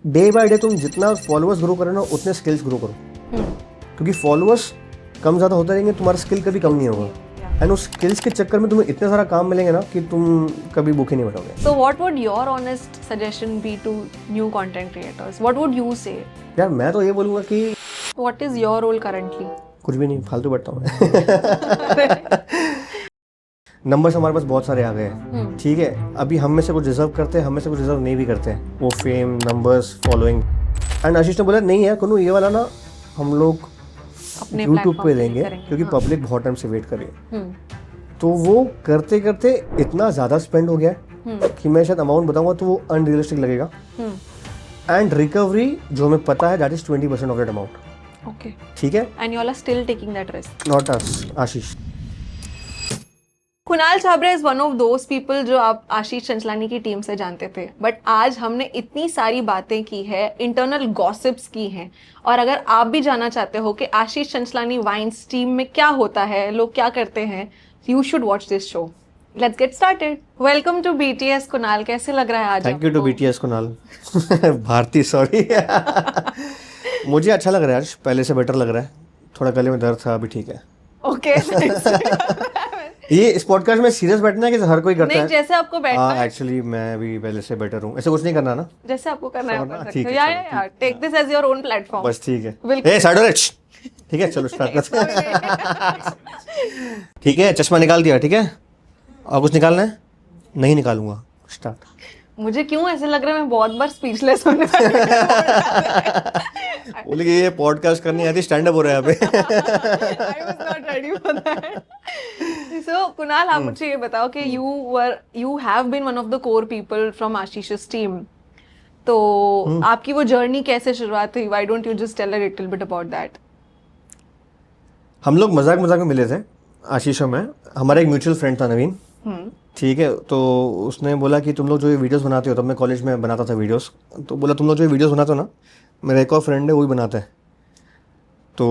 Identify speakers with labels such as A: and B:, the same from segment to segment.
A: Day by day तुम जितना followers grow करो ना उतने स्किल्स ग्रो करो, क्योंकि फॉलोअर्स कम ज़्यादा होते रहेंगे, तुम्हारा स्किल कभी कम नहीं होगा। एंड उस स्किल्स के चक्कर में तुम्हें इतने सारा काम मिलेंगे ना कि तुम कभी भूखे नहीं बैठोगे।
B: So what would your honest suggestion be to new content creators? What would you say?
A: यार मैं तो ये बोलूँगा कि
B: What is your role currently?
A: कुछ भी नहीं, फालतू बैठता हूँ नंबर्स हमारे पास बहुत सारे आ गए हैं, ठीक है। अभी हम में से कुछ डिजर्व करते हैं, हम में से कुछ डिजर्व नहीं भी करते हैं, वो फेम, नंबर्स, फॉलोइंग। एंड आशीष ने बोला नहीं है कुन्नू, ये वाला ना हम लोग
B: अपने
A: यूट्यूब पे
B: platform
A: देंगे
B: करेंगे,
A: क्योंकि
B: हाँ।
A: पब्लिक बहुत टाइम से वेट कर रही है। तो वो करते करते इतना ज़्यादा स्पेंड हो गया कि मैं शायद अमाउंट बताऊंगा तो वो अनरियलिस्टिक लगेगा। एंड रिकवरी जो हमें पता है that is 20% of that amount,
B: Okay.
A: ठीक है।
B: And you all are still taking that risk.
A: Not us, Ashish.
B: Kunal Chhabra is one of those people जो आप आशीष चंचलानी की टीम से जानते थे, बट आज हमने इतनी सारी बातें की है, इंटरनल गॉसिप्स की हैं, और अगर आप भी जानना चाहते हो कि आशीष चंचलानी वाइन्स टीम में क्या होता है, लोग क्या करते हैं, you should watch this show. Let's get started. Welcome to BTS Kunal, कैसे लग रहा है आज?
A: Thank you to BTS Kunal Bharti, sorry मुझे अच्छा लग रहा है आज, पहले से बेटर लग रहा है। थोड़ा गले में दर्द था, अभी ठीक है।
B: ओके।
A: ये इस पॉडकास्ट में सीरियस बैठना है कि हर कोई करता
B: नहीं,
A: है?
B: जैसे आपको बैठना
A: हाँ
B: है,
A: एक्चुअली मैं भी पहले से बेटर हूँ, ऐसे कुछ नहीं करना ना,
B: जैसे आपको करना है आप कर सकते
A: ठीक
B: हो।
A: है,
B: या
A: चलो,
B: take this as your own platform.
A: बस ठीक है।
B: बिल्कुल।
A: ए साइड हो रे, ठीक है चलो स्टार्ट करते हैं। ठीक है, चश्मा निकाल दिया, ठीक है। और कुछ निकालना है? नहीं निकालूंगा, स्टार्ट।
B: मुझे क्यों ऐसे लग रहा है मैं बहुत बार स्पीचलेस होने वाली हूँ।
A: बोले कि ये पॉडकास्ट करनी आती, स्टैंड अप हो रहा है यहाँ पे।
B: I was not ready for that. So Kunal, आप मुझे ये बताओ कि you have been one of the core people from Ashish's team. तो आपकी वो जर्नी कैसे शुरुआत हुई? Why don't you just tell a little bit about that?
A: हम लोग मजाक मजाक में मिले थे, आशीष और मैं। हमारा एक म्यूचुअल फ्रेंड था नवीन, ठीक है। तो उसने बोला कि तुम लोग जो ये वीडियोस बनाते हो, तब मैं कॉलेज में बनाता था वीडियोस, तो बोला तुम लोग जो ये वीडियोस बनाते हो ना, मेरा एक और फ्रेंड है वो भी बनाता है, तो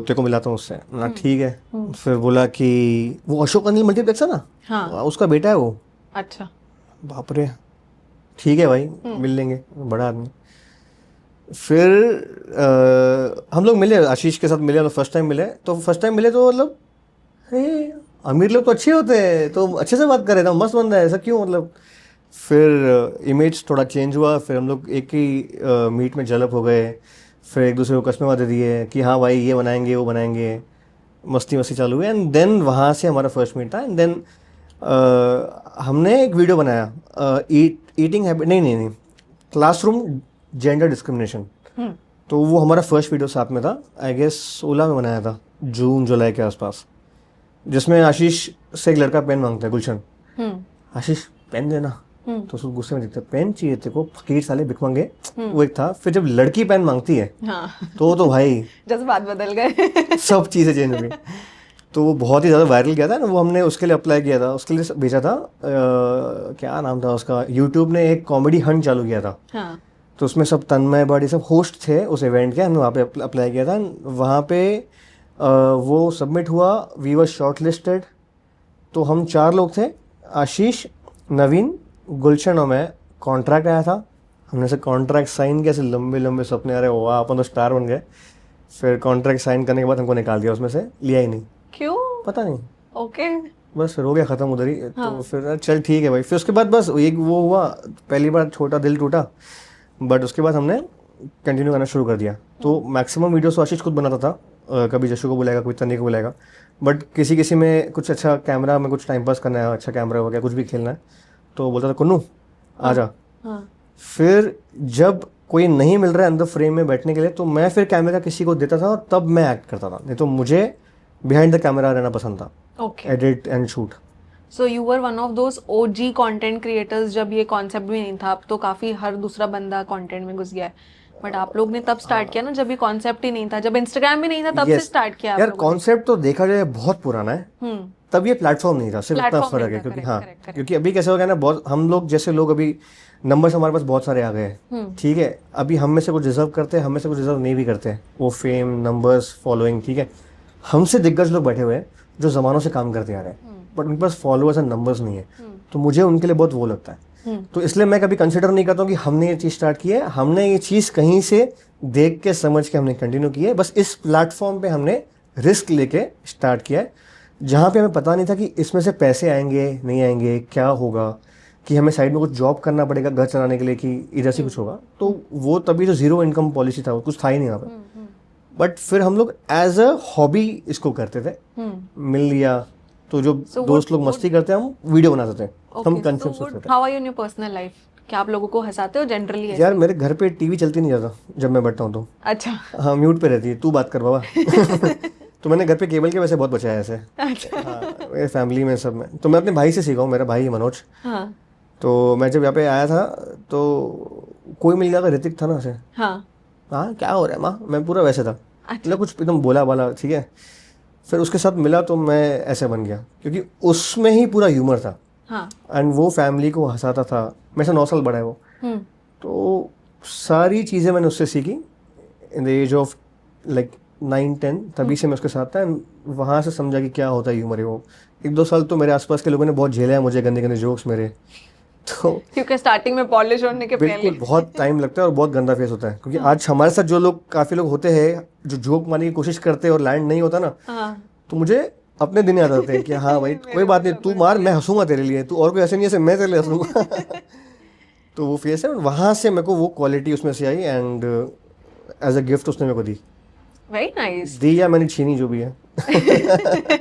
A: तेरे को मिलाता हूँ उससे ना, ठीक है। फिर बोला कि वो अशोक अनिल मल्टीप्लेक्स है ना,
B: हाँ।
A: उसका बेटा है वो।
B: अच्छा।
A: बाप रे, ठीक है भाई, मिल लेंगे, बड़ा आदमी। फिर हम लोग मिले, आशीष के साथ मिले, तो फर्स्ट टाइम मिले तो मतलब अरे अमीर लोग तो अच्छे होते हैं, तो अच्छे से बात कर रहे थे, मस्त बंदा है, ऐसा क्यों, मतलब। फिर इमेज थोड़ा चेंज हुआ, फिर हम लोग एक ही मीट में जलप हो गए, फिर एक दूसरे को कसमें वादे दिए कि हाँ भाई ये बनाएंगे वो बनाएंगे, मस्ती चालू हुई। एंड देन वहाँ से हमारा फर्स्ट मीट था। एंड देन हमने एक वीडियो बनाया, ईटिंग हैबिट, नहीं, क्लासरूम जेंडर डिस्क्रिमिनेशन। तो वो हमारा फर्स्ट वीडियो साथ में था, आई गेस 16 में बनाया था, जून जुलाई के आसपास, जिसमें आशीष से एक लड़का पेन मांगता है, गुलशन। आशीष पेन देना, तो उसको गुस्से में दिखता है, पेन चाहिए तेरे को, फकीर साले भिख मांगे, वो एक था। फिर जब लड़की पेन मांगती है,
B: हाँ।
A: तो भाई
B: जज्बात बदल गए।
A: सब चीज़ें चेंज हो गई। तो वो बहुत ही ज़्यादा वायरल गया था ना, वो हमने उसके लिए अप्लाई किया था, उसके लिए भेजा था। क्या नाम था उसका, यूट्यूब ने एक कॉमेडी हंट चालू किया था।
B: हाँ।
A: तो उसमें सब तन्मय बड़ी सब होस्ट थे उस इवेंट के, हमने वहाँ पे अप्लाई किया था। वहाँ पे वो सबमिट हुआ, वी वर शॉर्ट लिस्टेड। तो हम 4 लोग थे, आशीष, नवीन, गुलशन और मैं। कॉन्ट्रैक्ट आया था, हमने से कॉन्ट्रैक्ट साइन किया, ऐसे लंबे लंबे सपने आ रहे, वाह अपन तो स्टार बन गए। फिर कॉन्ट्रैक्ट साइन करने के बाद हमको निकाल दिया उसमें से, लिया ही नहीं,
B: क्यों?
A: पता नहीं,
B: ओके।
A: बस फिर हो गया ख़त्म उधर ही। तो फिर चल ठीक है भाई। फिर उसके बाद बस एक वो हुआ, पहली बार छोटा दिल टूटा, बट उसके बाद हमने कंटिन्यू करना शुरू कर दिया। तो मैक्सिमम वीडियोस आशीष खुद बनाता था, कभी जशु को बुलाएगा, कोई तन्नी को बुलाएगा, बट किसी में कुछ अच्छा कैमरा में कुछ टाइम पास करना है, अच्छा कैमरा हो गया, कुछ भी खेलना है, तो बोलता था कुन्नू आ जा। फिर जब कोई नहीं मिल रहा है अंदर फ्रेम में बैठने के लिए, तो मैं फिर कैमरा किसी को देता था और तब मैं एक्ट करता था, नहीं तो मुझे बिहाइंड द कैमरा रहना पसंद था, edit and shoot.
B: So you were one of those OG content creators, जब ये कॉन्सेप्ट भी नहीं था, अब तो काफी हर दूसरा बंदा कंटेंट में घुस गया है, बट आप लोग ने तब स्टार्ट किया ना, जब ये कॉन्सेप्ट ही नहीं था, जब इंस्टाग्राम भी नहीं था, तब से स्टार्ट किया।
A: यार कॉन्सेप्ट तो देखा जाए बहुत पुराना है, तब ये प्लेटफॉर्म नहीं था, सिर्फ इतना फर्क है। क्योंकि हाँ, क्योंकि अभी कैसे हो गया ना, बहुत हम लोग जैसे लोग, अभी नंबर्स हमारे पास बहुत सारे आ गए हैं, ठीक है। अभी हम में से कुछ डिजर्व करते हैं, हम में से कुछ डिजर्व नहीं भी करते हैं, वो फेम, नंबर्स, फॉलोइंग, ठीक है। हमसे दिग्गज लोग बैठे हुए हैं जो जमानों से काम करते आ रहे हैं, बट उनके पास फॉलोअर्स एंड नंबर्स नहीं है, तो मुझे उनके लिए बहुत वो लगता है। तो इसलिए मैं कभी कंसिडर नहीं करता हूँ कि हमने ये चीज़ स्टार्ट की है, हमने ये चीज़ कहीं से देख के समझ के हमने कंटिन्यू की है। बस इस प्लेटफॉर्म पे हमने रिस्क लेके स्टार्ट किया है, जहाँ पे हमें पता नहीं था कि इसमें से पैसे आएंगे नहीं आएंगे, क्या होगा, कि हमें साइड में कुछ जॉब करना पड़ेगा घर चलाने के लिए, कि इधर से कुछ होगा। तो वो तभी तो जीरो इनकम पॉलिसी था, कुछ था ही नहीं यहाँ पे। बट फिर हम लोग एज अ हॉबी इसको करते थे, मिल लिया तो जो दोस्त लोग मस्ती करते हैं हम वीडियो बनाते थे, हम कंसेप्ट सोचते थे।
B: How are you in your personal life? क्या आप लोगों को हंसाते हो जनरली?
A: यार मेरे घर पे टीवी चलती नहीं ज़्यादा जब मैं बैठता हूँ तो।
B: अच्छा।
A: हाँ, म्यूट पे रहती है, तू बात कर बाबा। तो मैंने घर पे केबल के वैसे बहुत बचाया ऐसे।
B: अच्छा।
A: हाँ, मेरे फैमिली में सब में तो मैं अपने भाई से सीखा हूँ, मेरा भाई है मनोज।
B: हाँ
A: तो मैं जब यहाँ पे आया था तो कोई मिल गया था, ऋतिक था ना से,
B: हाँ
A: हाँ क्या हो रहा है माँ, मैं पूरा वैसे था,
B: अच्छा।
A: मतलब कुछ एकदम बोला बाला, ठीक है। फिर उसके साथ मिला तो मैं ऐसे बन गया, क्योंकि उसमें ही पूरा ह्यूमर था
B: हाँ।
A: एंड वो फैमिली को हंसाता था। मेरे से 9 साल बड़ा है वो। तो सारी चीज़ें मैंने उससे सीखी in the age of like 9-10, तभी से मैं उसके साथ था एंड वहाँ से समझा कि क्या होता है ह्यूमर है वो। 1-2 साल तो मेरे आसपास के लोगों ने बहुत झेला है मुझे, गंदे गंदे जोक्स मेरे। तो
B: क्योंकि स्टार्टिंग में पॉलिश होने के पहले
A: बिल्कुल बहुत टाइम लगता है और बहुत गंदा फेस होता है, क्योंकि आज हमारे साथ जो लोग, काफ़ी लोग होते हैं जो जोक मारने की कोशिश करते हैं और लैंड नहीं होता ना,
B: हाँ।
A: तो मुझे अपने दिन याद आते हैं कि हाँ भाई कोई बात नहीं, तू मार, मैं हंसूंगा तेरे लिए, तू और कोई ऐसे नहीं है मैं तेरे लिए हंसूंगा। तो वो फेस है, वहाँ से मेरे को वो क्वालिटी उसमें से आई एंड एज अ गिफ्ट उसने मेरे को दी।
B: Very nice.
A: दी या मैंने छीनी, जो भी है।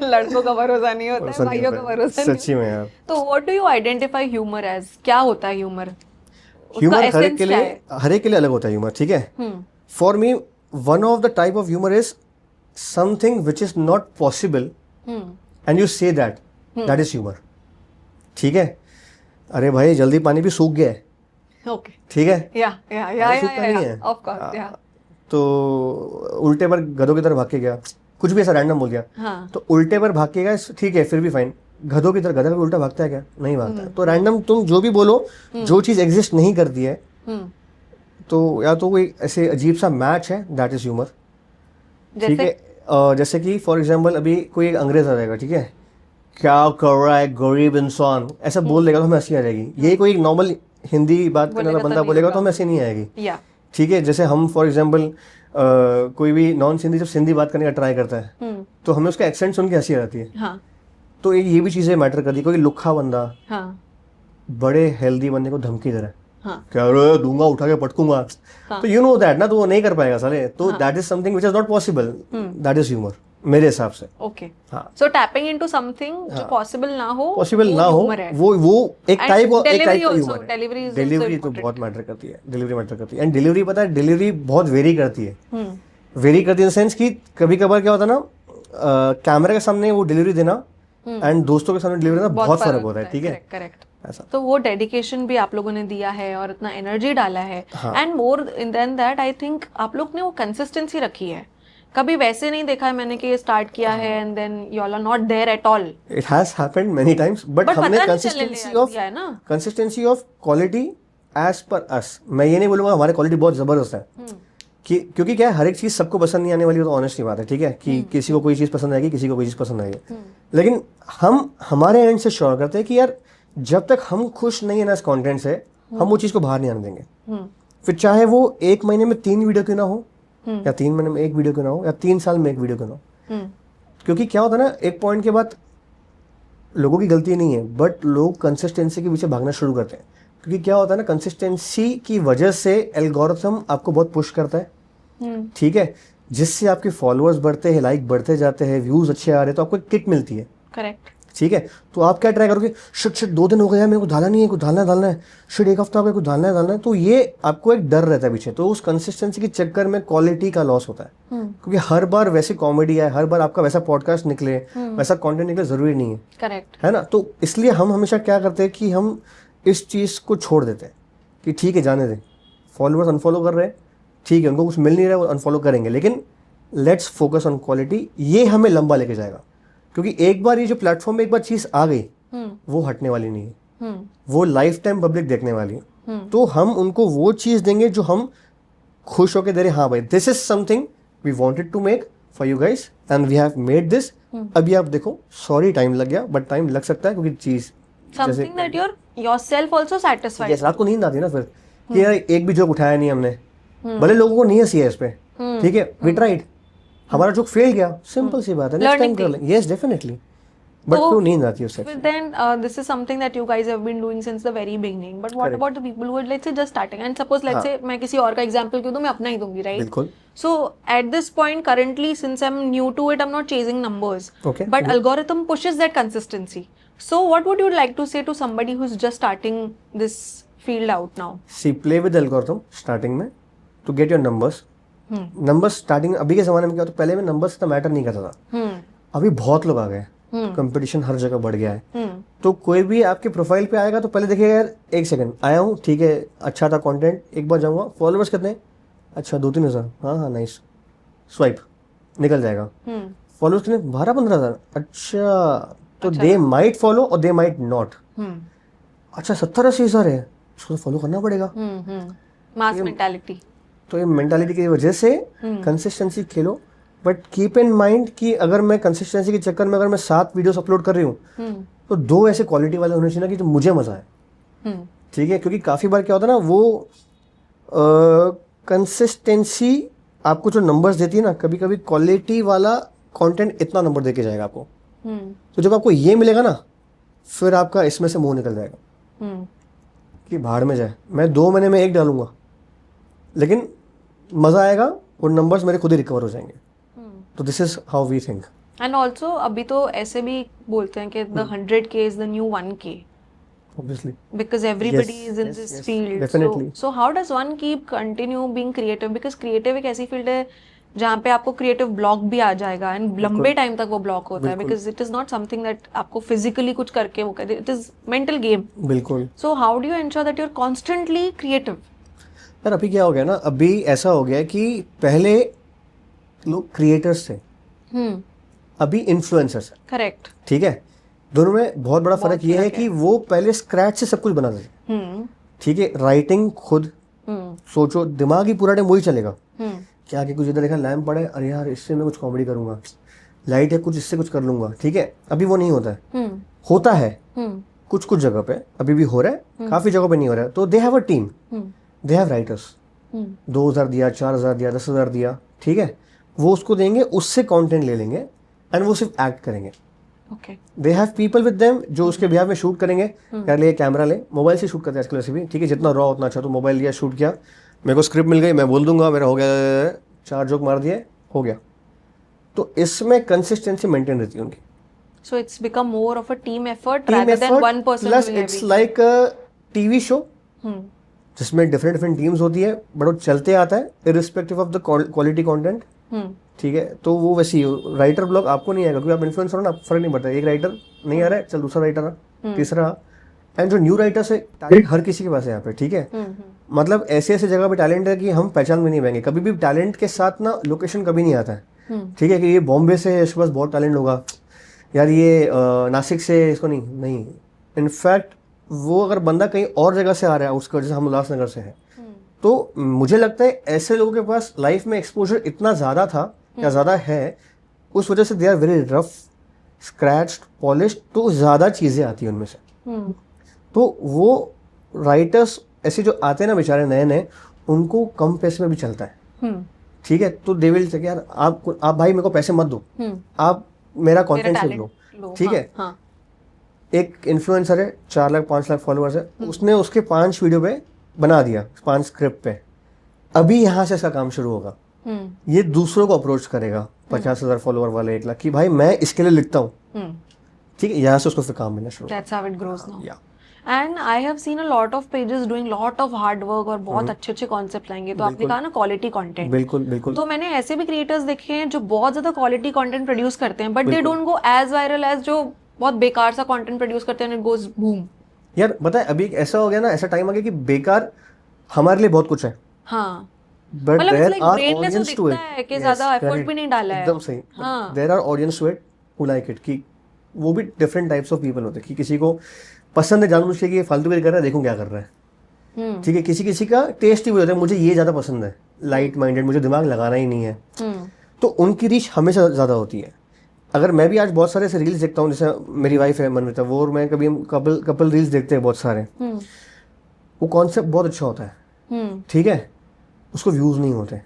B: लड़कों का भरोसा नहीं होता है, भाइयों का भरोसा नहीं।
A: सच्ची में यार।
B: तो what do you identify humour as? क्या होता है ह्यूमर?
A: ह्यूमर हर एक के लिए अलग होता है ह्यूमर, ठीक है। For me one of the type of humour is something which is not possible and you say that is humour, ठीक है। अरे भाई जल्दी पानी भी सूख गया है,
B: ओके,
A: ठीक है,
B: या ऑफ कोर्स, या
A: तो उल्टे पर गधों की तरह भाग के गया, कुछ भी ऐसा रैंडम बोल गया।
B: हाँ।
A: तो उल्टे पर भाग के गया, ठीक है, फिर भी फाइन। गधों की तरह, गधा भी उल्टा भागता है क्या? नहीं भागता है। तो रैंडम तुम जो भी बोलो, जो चीज एग्जिस्ट नहीं करती है, तो या तो कोई ऐसे अजीब सा मैच है, दैट इज ह्यूमर, ठीक है। जैसे कि फॉर एग्जाम्पल अभी कोई एक अंग्रेज आ जाएगा, ठीक है, क्या कर रहा है गरीब इंसान, ऐसा बोल देगा तो हमें हंसी आ जाएगी। यही कोई नॉर्मल हिंदी बात करने वाला बंदा बोलेगा तो हमें हंसी नहीं आएगी, ठीक है। जैसे हम फॉर एग्जाम्पल कोई भी नॉन सिंधी जब सिंधी बात करने का ट्राई करता है तो हमें उसका एक्सेंट सुन के हंसी आ जाती है।
B: हाँ।
A: तो ये भी चीजें मैटर करती है। कोई लुक्खा बंदा
B: हाँ।
A: बड़े हेल्दी बंदे को धमकी दे रहा है,
B: हाँ।
A: क्या रे दूंगा, उठा के पटकूंगा, तो यू नो दैट ना, तो वो नहीं कर पाएगा साले। तो that is something which is not possible, that is humour मेरे हिसाब से।
B: ओके,
A: हाँ।
B: सो टैपिंग इनटू समथिंग जो पॉसिबल ना हो,
A: वो एक टाइप का ह्यूमर है। डिलीवरी तो बहुत मैटर करती है, डिलीवरी मैटर करती है। एंड डिलीवरी, पता है, डिलीवरी बहुत वेरी करती है। वेरी करती है इन सेंस कि कभी कभार क्या होता है ना, कैमरे के सामने वो डिलीवरी देना एंड दोस्तों के सामने डिलीवरी देना बहुत फर्क होता है, ठीक है।
B: करेक्ट। तो वो डेडिकेशन भी आप लोगों ने दिया है और इतना एनर्जी डाला है, and more than that I think आप लोग ने वो कंसिस्टेंसी रखी है। कभी वैसे नहीं देखा है मैंने कि ये स्टार्ट किया है and then you all are not there at all.
A: It has happened many times, but हमने consistency of quality as per us. मैं ये नहीं बोलूंगा हमारी क्वालिटी बहुत जबरदस्त है, कि क्योंकि क्या है, हर एक चीज सबको पसंद नहीं आने वाली, तो ऑनेस्टली बात है, ठीक है, कि किसी को कोई चीज पसंद आएगी, किसी को कोई चीज पसंद आएगी। लेकिन हम हमारे एंड से श्योर करते हैं कि यार जब तक हम खुश नहीं है ना इस कंटेंट से, हम वो चीज को बाहर नहीं आने देंगे। फिर चाहे वो 1 महीने में 3 वीडियो क्यों ना हो, या 3 महीने में 1 वीडियो क्यों ना हो, या 3 साल में 1 वीडियो क्यों ना हो। क्योंकि क्या होता है ना, एक पॉइंट के बाद लोगों की गलती नहीं है, बट लोग कंसिस्टेंसी के पीछे भागना शुरू करते हैं। क्योंकि क्या होता है ना, कंसिस्टेंसी की वजह से एल्गोरिथम आपको बहुत पुश करता है, ठीक है, जिससे आपके फॉलोअर्स बढ़ते हैं, लाइक बढ़ते जाते हैं, व्यूज अच्छे आ रहे हैं, तो आपको एक किक मिलती है।
B: करेक्ट,
A: ठीक है। तो आप क्या ट्राई करोगे, शिट 2 दिन हो गया मेरे को डाला नहीं है, कुछ डालना है, शिट 1 हफ्ता हो गया कुछ डालना है। तो ये आपको एक डर रहता है पीछे। तो उस कंसिस्टेंसी के चक्कर में क्वालिटी का लॉस होता है, क्योंकि हर बार वैसी कॉमेडी आए, हर बार आपका वैसा पॉडकास्ट निकले, वैसा कंटेंट निकले, जरूरी नहीं है।
B: करेक्ट
A: है ना। तो इसलिए हम हमेशा क्या करते हैं कि हम इस चीज को छोड़ देते हैं कि ठीक है जाने दें, फॉलोअर्स अनफॉलो कर रहे हैं, ठीक है, उनको कुछ मिल नहीं रहा है, वो अनफॉलो करेंगे, लेकिन लेट्स फोकस ऑन क्वालिटी। ये हमें लंबा लेके जाएगा, क्योंकि एक बार ये जो प्लेटफॉर्म में एक बार चीज आ गई, वो हटने वाली नहीं है, वो लाइफ टाइम पब्लिक देखने वाली है। तो हम उनको वो चीज देंगे जो हम खुश होकर दे रहे, हाँ भाई this is something we wanted to make for you guys and we have made this. अभी आप देखो, सॉरी टाइम लग गया, बट टाइम लग सकता है क्योंकि चीज
B: something that you're yourself also satisfied.
A: जैसे रात को नींद आती है ना फिर कि यार एक भी जोक उठाया नहीं हमने, भले लोगों को नहीं हंसी है इस पे, ठीक है, वी ट्राइड, हमारा जोक फेल गया, सिंपल सी बात है, नेक्स्ट टाइम कर लेंगे, यस डेफिनेटली, बट
B: तो
A: क्यों नींद आती है उससे?
B: But then this is something that you guys have been doing since the very beginning. But what about the people who are, let's say, just starting? And suppose let's say मैं किसी और का example क्यों दूं, मैं अपना ही दूंगी, right?
A: बिल्कुल.
B: So at this point currently, since I'm new to it, I'm not chasing numbers.
A: Okay.
B: But algorithm pushes that consistency. So what would you like to say to somebody who's just starting this field out now?
A: See, play with the algorithm starting में to get your numbers. Numbers starting अभी के ज़माने में क्या होता है, पहले में numbers इतना मैटर नहीं करता था, अभी बहुत लोग आ गए, कंपटीशन हर जगह बढ़ गया है, तो कोई भी आपके प्रोफाइल पे आएगा तो पहले देखिएगा यार एक सेकंड आया हूँ, ठीक है, अच्छा था कंटेंट, एक बार जाऊँगा, फॉलोअर्स कितने, अच्छा 2-3 हज़ार, हाँ नाइस, स्वाइप निकल जाएगा, फॉलोअर्स कितने, 12-15 हज़ार, अच्छा, तो दे माइट फॉलो और दे माइट नॉट, अच्छा 70-80 हज़ार है, उसको फॉलो करना पड़ेगा,
B: मास मेंटालिटी.
A: तो ये मेंटालिटी की वजह से consistency Khelo, but keep in mind कि अगर मैं कंसिस्टेंसी के चक्कर में अगर मैं 7 वीडियोस अपलोड कर रही हूँ तो 2 ऐसे क्वालिटी वाले होने चाहिए ना कि जो मुझे मजा आए, ठीक है, क्योंकि काफ़ी बार क्या होता है ना, वो कंसिस्टेंसी आपको जो नंबर्स देती है ना, कभी कभी क्वालिटी वाला कंटेंट इतना नंबर दे के जाएगा आपको, तो जब आपको ये मिलेगा ना फिर आपका इसमें से मुंह निकल जाएगा कि भाड़ में जाए, मैं 2 महीने में 1 डालूंगा लेकिन मज़ा आएगा और नंबर्स मेरे खुद ही रिकवर हो जाएंगे, तो this is how we think.
B: And also अभी तो ऐसे भी बोलते हैं कि the 100K is the new 1K,
A: obviously,
B: because everybody
A: Yes,
B: is in
A: yes,
B: this
A: yes,
B: field.
A: definitely.
B: So how does one keep continue being creative? Because creative एक ऐसी field है जहाँ पे आपको क्रिएटिव ब्लॉक भी आ जाएगा एंड लंबे time तक वो ब्लॉक होता है, because it is not something that आपको फिजिकली कुछ करके वो कहते, इट इज मेंटल गेम.
A: बिल्कुल.
B: So how do you ensure that you are constantly creative?
A: यार अभी क्या हो गया ना, अभी ऐसा हो गया कि पहले लोग क्रिएटर्स थे, अभी इन्फ्लुएंसर्स है.
B: करेक्ट.
A: ठीक है, दोनों में बहुत बड़ा फर्क ये है कि वो पहले स्क्रैच से सब कुछ बनाते थे, ठीक है, राइटिंग खुद, सोचो दिमाग ही पूरा टाइम वही चलेगा, क्या आगे कुछ इधर देखा लैम्प पड़ा है, अरे यार इससे मैं कुछ कॉमेडी करूंगा, लाइट है कुछ इससे कुछ कर लूंगा, ठीक है, अभी वो नहीं होता है, होता है कुछ कुछ जगह पे अभी भी हो रहा है, काफी जगह पे नहीं हो रहा है, तो they have a team, they have writers, 2,000 दिया, 4,000 दिया, 10,000 दिया, ठीक है, वो उसको देंगे, उससे कंटेंट ले लेंगे एंड वो सिर्फ एक्ट करेंगे.
B: Okay.
A: They have people with them जो उसके बिहाफ में शूट करेंगे, यार ले कैमरा ले, मोबाइल से शूट करते हैं आजकल वैसे भी, ठीक है, जितना रॉ उतना अच्छा, तो मोबाइल लिया शूट किया, मेरे को स्क्रिप्ट मिल गई, मैं बोल दूंगा, मेरा हो गया, 4 जोक मार दिए, हो गया. तो इसमें कंसिस्टेंसी मेंटेन रहती है उनकी.
B: So it's become more of a team effort rather than one person
A: plus
B: doing
A: it's
B: everything.
A: Like a TV show जिसमें डिफरेंट डिफरेंट टीम्स होती है, बट वो चलते आता है irrespective of the quality content, ठीक है, तो वो वैसे ही राइटर ब्लॉग आपको नहीं आएगा क्योंकि आप इन्फ्लुएंसर हो ना, फर्क नहीं पड़ता, एक राइटर नहीं आ रहा है, चल दूसरा राइटर आ, तीसरा आ, एंड जो न्यू राइटर्स है, टैलेंट हर किसी के पास है यहाँ पे, ठीक है, मतलब ऐसे ऐसे जगह पे टैलेंट है कि हम पहचान में नहीं पाएंगे, कभी भी टैलेंट के साथ ना लोकेशन कभी नहीं आता है, ठीक है, कि ये बॉम्बे से है, इसके पास बहुत टैलेंट होगा, यार ये नासिक से इसको नहीं, इनफैक्ट वो अगर बंदा कहीं और जगह से आ रहा है, उसका जैसे हम उल्लासनगर से है, तो मुझे लगता है ऐसे लोगों के पास लाइफ में एक्सपोजर इतना ज़्यादा था या ज़्यादा है, उस वजह से they are very rough, scratched, polished, तो ज़्यादा चीज़ें आती हैं उनमें से. तो वो राइटर्स ऐसे जो आते हैं ना बेचारे नए नए, उनको कम पैसे में भी चलता है, ठीक है, तो दे विल से यार आप भाई मेरे को पैसे मत दो, आप मेरा कंटेंट सिर्फ लो, ठीक है. एक इन्फ्लुएंसर है, 4 लाख 5 लाख फॉलोअर्स है, उसने उसके 5 वीडियो पे बना दिया, 5 स्क्रिप्ट पे, अभी यहाँ से इसका काम शुरू होगा, ये दूसरों को अप्रोच करेगा, 50,000 फॉलोअर वाले 1 लाख, कि भाई मैं इसके लिए लिखता हूँ, ठीक है, यहाँ से उसको फिर काम मिलना शुरू.
B: That's how it grows now. And I have seen a lot of pages doing lot of hard work और बहुत अच्छे कॉन्सेप्ट लाएंगे, तो आपने कहा ना क्वालिटी कंटेंट,
A: बिल्कुल बिल्कुल,
B: तो मैंने ऐसे भी क्रिएटर्स देखे हैं जो बहुत ज्यादा क्वालिटी कंटेंट प्रोड्यूस करते हैं, but they don't go as viral as जो बहुत बेकार सा कंटेंट प्रोड्यूस करते हैं, इट गोज बूम.
A: यार पता है अभी ऐसा हो गया ना, ऐसा टाइम आ गया कि बेकार हमारे लिए बहुत कुछ है,
B: हाँ,
A: बट
B: मतलब
A: there
B: like
A: are
B: brainless
A: audience टू
B: दिखता है
A: इट
B: कि ज्यादा एफर्ट भी नहीं डाला है.
A: एकदम सही,
B: हाँ.
A: There are audience to it who like it, कि वो भी डिफरेंट टाइप्स ऑफ पीपल होते हैं, कि किसी को पसंद है जानबूझ के कि ये फालतू कर रहा है, देखूं क्या कर रहा है, ठीक है, किसी का टेस्ट ही वो होता है, मुझे ये ज्यादा पसंद है, लाइट माइंडेड, मुझे दिमाग लगाना ही नहीं है, तो उनकी रीच हमेशा ज्यादा होती है. अगर मैं भी आज बहुत सारे ऐसे रील्स देखता हूँ, जैसे मेरी वाइफ है मनमिता, वो और मैं कभी कपल रील्स देखते हैं बहुत सारे, वो कॉन्सेप्ट बहुत अच्छा होता है, ठीक है, उसको व्यूज नहीं होते,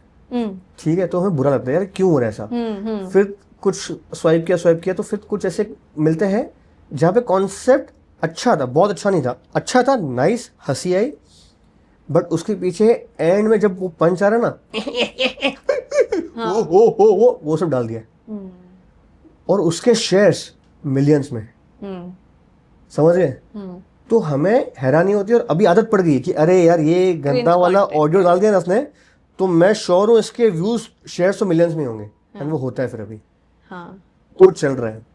A: ठीक है, तो हमें बुरा लगता है यार क्यों हो रहा है ऐसा। फिर कुछ स्वाइप किया तो फिर कुछ ऐसे मिलते हैं जहाँ पे कॉन्सेप्ट अच्छा था, बहुत अच्छा नहीं था, अच्छा था, नाइस, हंसी आई, बट उसके पीछे एंड में जब वो पंच आ रहा ना वो सब डाल दिया, और उसके शेयर्स मिलियंस में, समझ गए। तो हमें हैरानी होती है, और अभी आदत पड़ गई कि अरे यार ये गंदा वाला ऑडियो डाल दिया ना उसने, तो मैं श्योर हूँ इसके व्यूज शेयर्स तो मिलियंस में होंगे, एंड वो होता है फिर अभी, तो चल रहा है।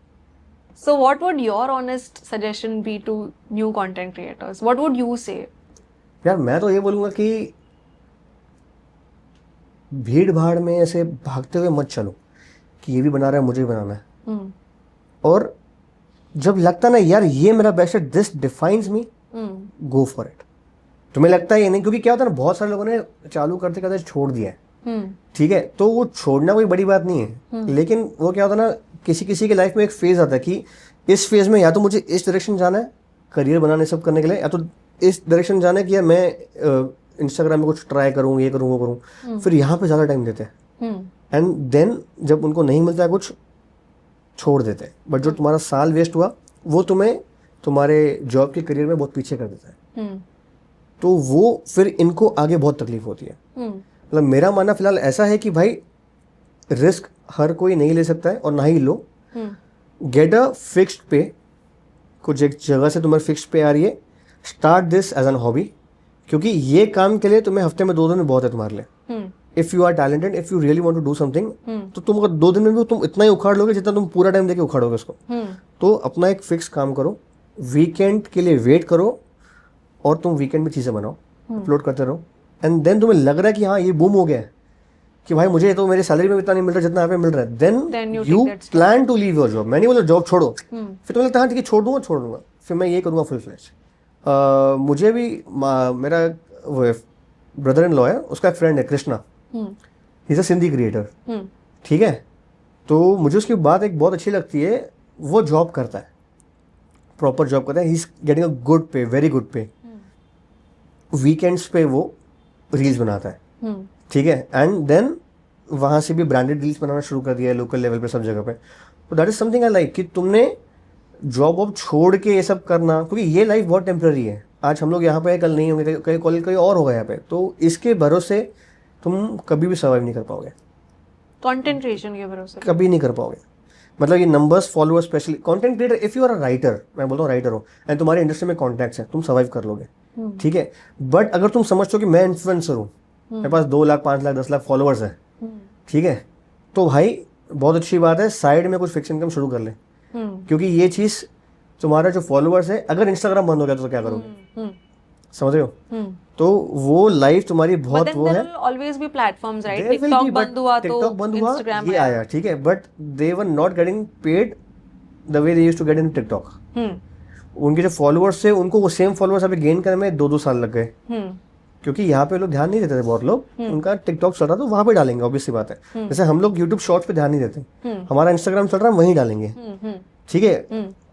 B: So what would your honest suggestion be to new content creators? What would you say?
A: यार मैं तो ये बोलूँगा कि भीड़ भाड़ में ऐसे भागते हुए मत चलो कि ये भी बना रहा है मुझे भी बनाना है, और जब लगता ना यार ये मेरा बेस्ट है, this defines me, go for it. तुम्हें लगता है ये नहीं, क्योंकि क्या होता है ना, बहुत सारे लोगों ने चालू करते करते छोड़ दिया है, ठीक है, तो वो छोड़ना कोई बड़ी बात नहीं है, लेकिन वो क्या होता है ना, किसी किसी के लाइफ में एक फेज आता है कि इस फेज में या तो मुझे इस डायरेक्शन जाना है करियर बनाने सब करने के लिए, या तो इस डायरेक्शन जाना है कि यार मैं इंस्टाग्राम में कुछ ट्राई करूँ, ये करूँ वो करूँ, फिर यहाँ पे ज़्यादा टाइम देते हैं, एंड देन जब उनको नहीं मिलता है कुछ छोड़ देते हैं, बट जो तुम्हारा साल वेस्ट हुआ वो तुम्हें तुम्हारे जॉब के करियर में बहुत पीछे कर देता है, तो वो फिर इनको आगे बहुत तकलीफ होती है। मतलब मेरा मानना फिलहाल ऐसा है कि भाई रिस्क हर कोई नहीं ले सकता है, और ना ही लो, गेट अ फिक्स्ड पे, कुछ एक जगह से तुम्हारी फिक्स्ड पे आ रही है, start this as an hobby, क्योंकि ये काम के लिए तुम्हें हफ्ते में 2 दिन में बहुत है तुम्हारे लिए। If you are talented, if you really want to do something, तो तुम अगर 2 दिन में भी तुम इतना ही उखाड़ लोगे जितना तुम पूरा टाइम देके उखाड़ोगे उसको। तो अपना एक फिक्स काम करो, वीकेंड के लिए वेट करो, और तुम वीकेंड में चीज़ें बनाओ, अपलोड करते रहो, एंड देन तुम्हें लग रहा है कि हाँ ये बूम हो गया है, कि भाई मुझे तो मेरी सैलरी में इतना नहीं मिल रहा जितना यहाँ पे मिल रहा है, then you plan to leave your job. मैं नहीं बोला जॉब छोड़ो, फिर तुम्हें लगता है हाँ ठीक है छोड़ दूंगा, फिर मैं ये करूँगा फुल फ्लेज। मुझे भी मेरा वो ब्रदर इन लॉ है, उसका एक फ्रेंड है Krishna, he is a Sindhi creator, ठीक है, तो मुझे उसकी बात एक बहुत अच्छी लगती है, वो जॉब करता है, प्रॉपर जॉब करता है, he is getting a good पे, वेरी गुड पे, वीकेंड्स पे वो रील्स बनाता है, ठीक है, एंड देन वहाँ से भी ब्रांडेड रील्स बनाना शुरू कर दिया है लोकल लेवल पे सब जगह पे। तो that is something I like, कि तुमने जॉब वॉब छोड़ के ये सब करना, क्योंकि ये लाइफ बहुत टेम्पररी है, आज हम लोग यहाँ पे कल नहीं होंगे, कहीं और होगा यहाँ पे, तो इसके भरोसे तुम कभी भी सर्वाइव नहीं कर पाओगे,
B: कंटेंट क्रिएशन के भरोसे
A: कभी नहीं कर पाओगे। मतलब ये numbers, followers, specially content creator, if you are a writer, मैं बोलता हूँ राइटर हो एंड तुम्हारे इंडस्ट्री में कॉन्टैक्ट्स है, तुम सर्वाइव कर लोगे, ठीक है, बट अगर तुम समझते हो कि मैं इन्फ्लुएंसर हूँ, मेरे पास 2 लाख 5 लाख 10 लाख फॉलोअर्स है, ठीक है, तो भाई बहुत अच्छी बात है, साइड में कुछ फिक्स इनकम शुरू कर ले, क्योंकि ये चीज़ तुम्हारा जो फॉलोअर्स है, अगर इंस्टाग्राम बंद हो गया तो क्या करोगे, समझ रहे हो, तो वो लाइफ तुम्हारी बहुत वो है,
B: ऑलवेज भी प्लेटफॉर्म्स राइट, टिकटॉक बंद हुआ तो इंस्टाग्राम
A: ये आया, ठीक है, but they were not getting paid the way they used to get in TikTok. उनके जो फॉलोअर्स थे उनको वो सेम फॉलोअर्स अभी गेन करने में 2-2 साल लग गए, क्योंकि यहाँ पे लोग ध्यान नहीं देते थे, बहुत लोग, उनका टिकटॉक चल रहा तो वहां पे डालेंगे, ऑब्वियस सी बात है, जैसे हम लोग यूट्यूब शॉर्ट्स पे ध्यान नहीं देते, हमारा इंस्टाग्राम चल रहा है वहीं डालेंगे, ठीक है,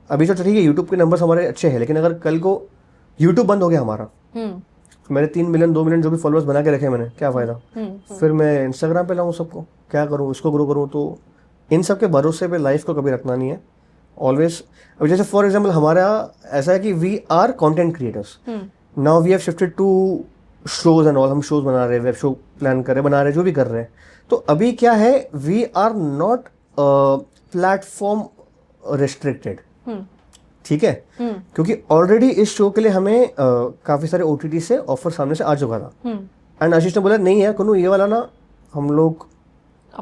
A: अभी तो ठीक है यूट्यूब के नंबर्स हमारे अच्छे हैं, लेकिन अगर कल को यूट्यूब बंद हो गया हमारा, मेरे 3 मिलियन 2 मिलियन जो भी फॉलोअर्स बना के रखे मैंने, क्या फायदा, फिर मैं इंस्टाग्राम पे लाऊं सबको, क्या करूं, इसको ग्रो करूं, तो इन सब के भरोसे पे लाइफ को कभी रखना नहीं है, ऑलवेज। अभी जैसे फॉर एग्जाम्पल हमारा ऐसा है कि we are content creators, now we have shifted to shows and all, हम शोज बना रहे हैं, वेब शो प्लान कर रहे हैं, बना रहे हैं, जो भी कर रहे हैं, तो अभी क्या है, we are not platform restricted, ठीक है, क्योंकि ऑलरेडी इस शो के लिए हमें काफी सारे OTT से ऑफर सामने से आ चुका था, एंड आशीष ने बोला नहीं है कुनु, ये वाला ना हम लोग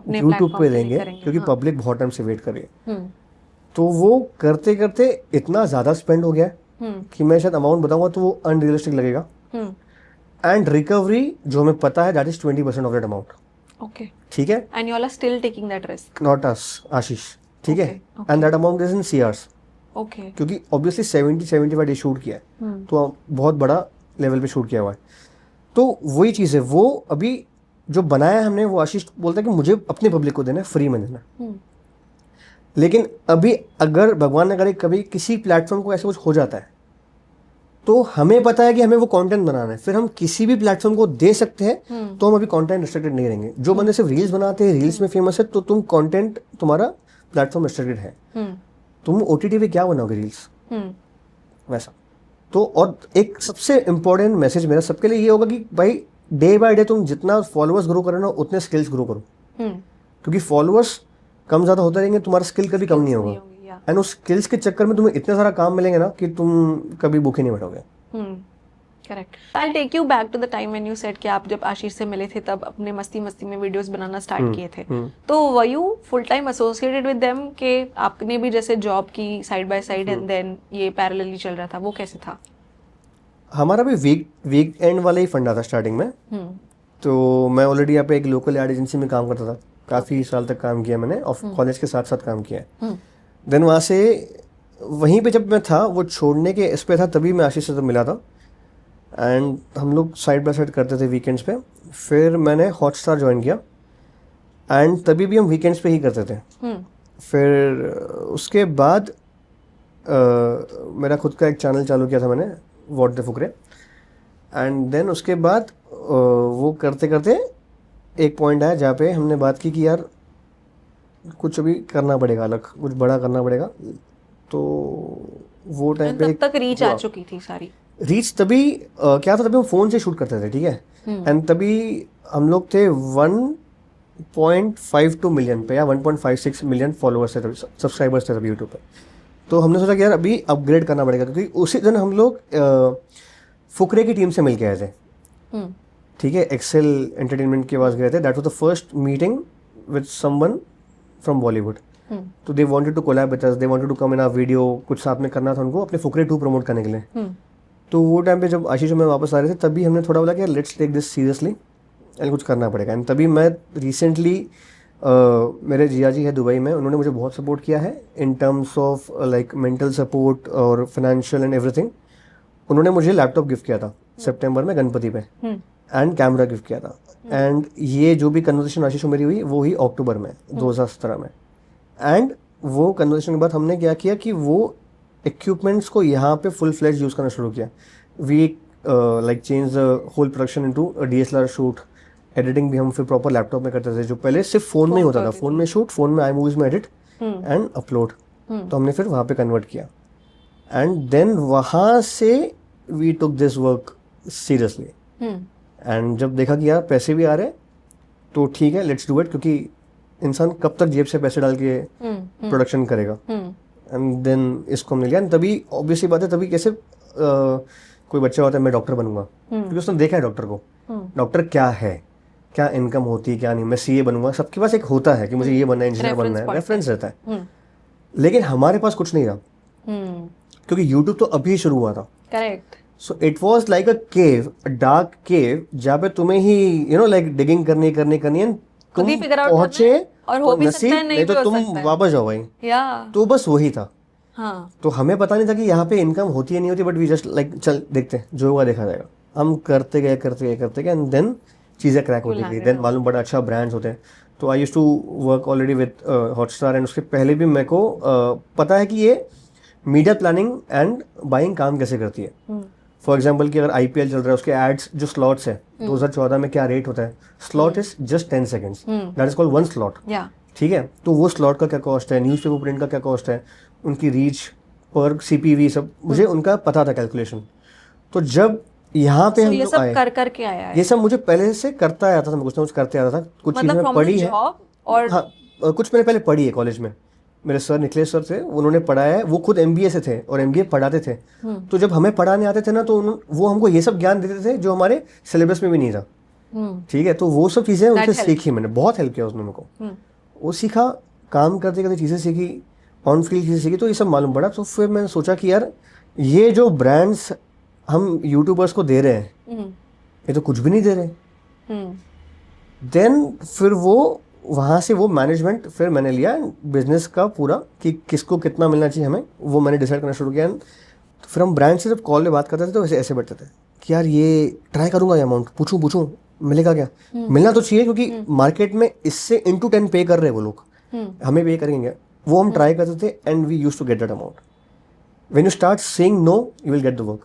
A: यूट्यूब पे देंगे, क्योंकि पब्लिक बहुत टाइम से वेट कर रही है, तो वो करते करते इतना ज्यादा स्पेंड हो गया कि मैं शायद अमाउंट बताऊंगा तो वो अनरियलिस्टिक लगेगा, एंड रिकवरी जो हमें पता है that is 20% of that amount,
B: okay,
A: ठीक है,
B: and you all are still taking that risk,
A: not us, Ashish, ठीक है, and that amount is in CRs,
B: ओके,
A: क्योंकि ऑब्वियसली 70-75 डे शूट किया है, तो बहुत बड़ा लेवल पे शूट किया हुआ है, तो वही चीज़ है, वो अभी जो बनाया है हमने, वो आशीष बोलता है कि मुझे अपनी पब्लिक को देना है, फ्री में देना है, लेकिन अभी अगर भगवान न करे कभी किसी प्लेटफॉर्म को ऐसा कुछ हो जाता है तो हमें पता है कि हमें वो कंटेंट बनाना है, फिर हम किसी भी प्लेटफॉर्म को दे सकते हैं, तो हम अभी कंटेंट रिस्ट्रिक्टेड नहीं रहेंगे। जो बंदे सिर्फ रील्स बनाते हैं, रील्स में फेमस है, तो तुम कंटेंट, तुम्हारा प्लेटफॉर्म रिस्ट्रिक्टेड है, तुम ओटीटी पे क्या बनाओगे रील्स, वैसा। तो और एक सबसे इम्पोर्टेंट मैसेज मेरा सबके लिए ये होगा कि भाई डे बाय डे तुम जितना फॉलोअर्स ग्रो करो ना, उतने स्किल्स ग्रो करो, क्योंकि फॉलोअर्स कम ज़्यादा होते रहेंगे, तुम्हारा स्किल कभी कम नहीं होगा। एंड उस स्किल्स के चक्कर में तुम्हें इतने सारा काम मिलेंगे ना कि तुम कभी भूखे नहीं बैठोगे।
B: Correct. I take you back to the time when you said कि आप जब आशीष से मिले थे तब अपने मस्ती मस्ती में वीडियोस बनाना स्टार्ट किए थे, तो were you full time associated with them कि आपने भी जैसे जॉब की side by side and then ये पैरेलली चल रहा था, वो कैसे था?
A: हमारा भी वीक एंड वाला ही फंडा था स्टार्टिंग में। तो मैं ऑलरेडी यहाँ पे एक लोकल एड एजेंसी में काम करता था, काफ़ी साल तक काम किया मैंने, और कॉलेज के साथ साथ काम किया है। देन वहाँ से वहीं पे जब मैं था, वो छोड़ने के इस पे था, तभी मैं आशीष से तब मिला था एंड हम लोग साइड बाय साइड करते थे वीकेंड्स पे। फिर मैंने हॉटस्टार ज्वाइन किया एंड तभी भी हम वीकेंड्स पे ही करते थे। फिर उसके बाद मेरा खुद का एक चैनल चालू किया था मैंने, what the Fukrey. And then उसके बाद वो करते करते एक पॉइंट आया जहाँ पे हमने बात की कि यार कुछ अभी करना पड़ेगा, अलग कुछ बड़ा करना पड़ेगा। तो वो टाइम पे
B: तब तक रीच आ चुकी थी सारी।
A: रीच तभी क्या था, तभी हम फ़ोन से शूट करते थे, ठीक है। एंड तभी हम लोग थे 1.52 मिलियन पे या 1.56 मिलियन फॉलोअर्स थे, सब्सक्राइबर्स थे तभी यूट्यूब पे। तो हमने सोचा कि यार अभी अपग्रेड करना पड़ेगा, क्योंकि उसी दिन हम लोग फुकरे की टीम से मिल के आए थे, ठीक है। एक्सेल एंटरटेनमेंट के पास गए थे, that was the first meeting with someone from Bollywood. तो they wanted to collab with us, they wanted to come in our video, कुछ साथ में करना था उनको अपने फुकरे 2 प्रमोट करने के लिए। तो वो टाइम पे जब आशीष में वापस आ रहे थे, तभी हमने थोड़ा बोला कि let's take this seriously and कुछ करना पड़ेगा। एंड तभी मैं रिसेंटली मेरे जिया जी है दुबई में, उन्होंने मुझे बहुत सपोर्ट किया है in terms of like mental support और फाइनेंशियल एंड एवरीथिंग। उन्होंने मुझे लैपटॉप गिफ्ट किया था सितंबर में गणपति पे, एंड कैमरा गिफ्ट किया था। एंड ये जो भी कन्वर्सेशन आशीष में मेरी हुई वो हुई अक्टूबर में 2017 में। एंड वो कन्वर्सेशन के बाद हमने क्या किया कि वो इक्विपमेंट्स को यहाँ पे फुल फ्लेज यूज़ करना शुरू किया। We like change the whole production into DSLR shoot, editing भी हम फिर प्रॉपर लैपटॉप में करते थे, जो पहले सिर्फ फ़ोन में ही होता था, फ़ोन में शूट, फ़ोन में iMovies में एडिट एंड अपलोड। तो हमने फिर वहाँ पे कन्वर्ट किया एंड देन वहाँ से we took this work seriously. And जब देखा कि यार पैसे भी आ रहे तो ठीक है, लेट्स डू इट, क्योंकि इंसान कब तक जेब से पैसे डाल के प्रोडक्शन करेगा। एंड देन इसको हमने लिया। तभी ऑब्वियसली बात है, तभी कैसे कोई बच्चा होता है मैं डॉक्टर बनूंगा, क्योंकि उसने देखा है डॉक्टर को, डॉक्टर क्या है, क्या इनकम होती है, क्या नहीं, मैं CA बनूंगा, सबके पास एक होता है कि मुझे ये बनना है, इंजीनियर बनना है, रेफरेंस रहता है। लेकिन हमारे पास कुछ नहीं था, क्योंकि यूट्यूब तो अभी शुरू हुआ था।
B: Correct.
A: So it was like a cave, a dark cave, जहाँ पे तुम्हें ही लाइक डिगिंग करनी है, तुम पहुंचे
B: और हो भी सकता है, नहीं
A: तो तुम वापस जाओ भाई। तो बस वही था।
B: हाँ।
A: तो हमें पता नहीं था कि यहाँ पे इनकम होती है नहीं होती, बट वी जस्ट लाइक चल देखते हैं, जो होगा देखा जाएगा। हम करते गए एंड देन चीज़ें क्रैक होती गई। देन मालूम बड़ा अच्छा ब्रांड्स होते हैं। तो I used to work already with Hotstar, and उसके पहले भी मेरे को पता है कि ये मीडिया प्लानिंग एंड बाइंग काम कैसे करती है। फॉर एग्जाम्पल कि अगर IPL चल रहा है, उसके एड्स जो स्लॉट्स है 2014 में क्या रेट होता है, slot is just 10 seconds, that is called 1 slot, ठीक है। तो वो स्लॉट का क्या कॉस्ट है, न्यूज़पेपर प्रिंट का क्या कॉस्ट है, उनकी रीच पर CPV, सब मुझे उनका पता था कैलकुलेशन। तो जब यहाँ पे हम
B: ये
A: लोग
B: सब
A: आए,
B: कर के आया है,
A: ये सब मुझे पहले से करता आया था, मैं कुछ ना कुछ करते आता था। कुछ चीज़ें मैं पढ़ी है,
B: और
A: हाँ कुछ मैंने पहले पढ़ी है कॉलेज में। मेरे सर निखिलेश सर थे, उन्होंने पढ़ाया है, वो खुद MBA से थे और MBA पढ़ाते थे। तो जब हमें पढ़ाने आते थे ना, तो वो हमको ये सब ज्ञान देते थे जो हमारे सिलेबस में भी नहीं था, ठीक है। तो वो सब चीज़ें उनसे सीखी मैंने, बहुत हेल्प किया उसने मेरे को। वो सीखा, काम करते करते चीज़ें सीखी, ऑन फील्ड चीज़ें सीखी, तो ये सब मालूम पड़ा। तो फिर मैंने सोचा कि यार ये जो ब्रांड्स हम यूट्यूबर्स को दे रहे हैं, ये तो कुछ भी नहीं दे रहे। देन फिर वो वहाँ से वो मैनेजमेंट फिर मैंने लिया बिजनेस का पूरा, कि किसको कितना मिलना चाहिए हमें, वो मैंने डिसाइड करना शुरू किया। तो फिर हम ब्रांड से जब कॉल में बात करते थे तो ऐसे बैठते थे कि यार ये ट्राई करूँगा, ये अमाउंट पूछूं मिलेगा क्या, मिलना तो चाहिए, क्योंकि मार्केट में इससे into 10 पे कर रहे हैं वो लोग, हमें पे करेंगे। वो हम ट्राई करते थे and we use to get that amount. When you start saying no you will get the work.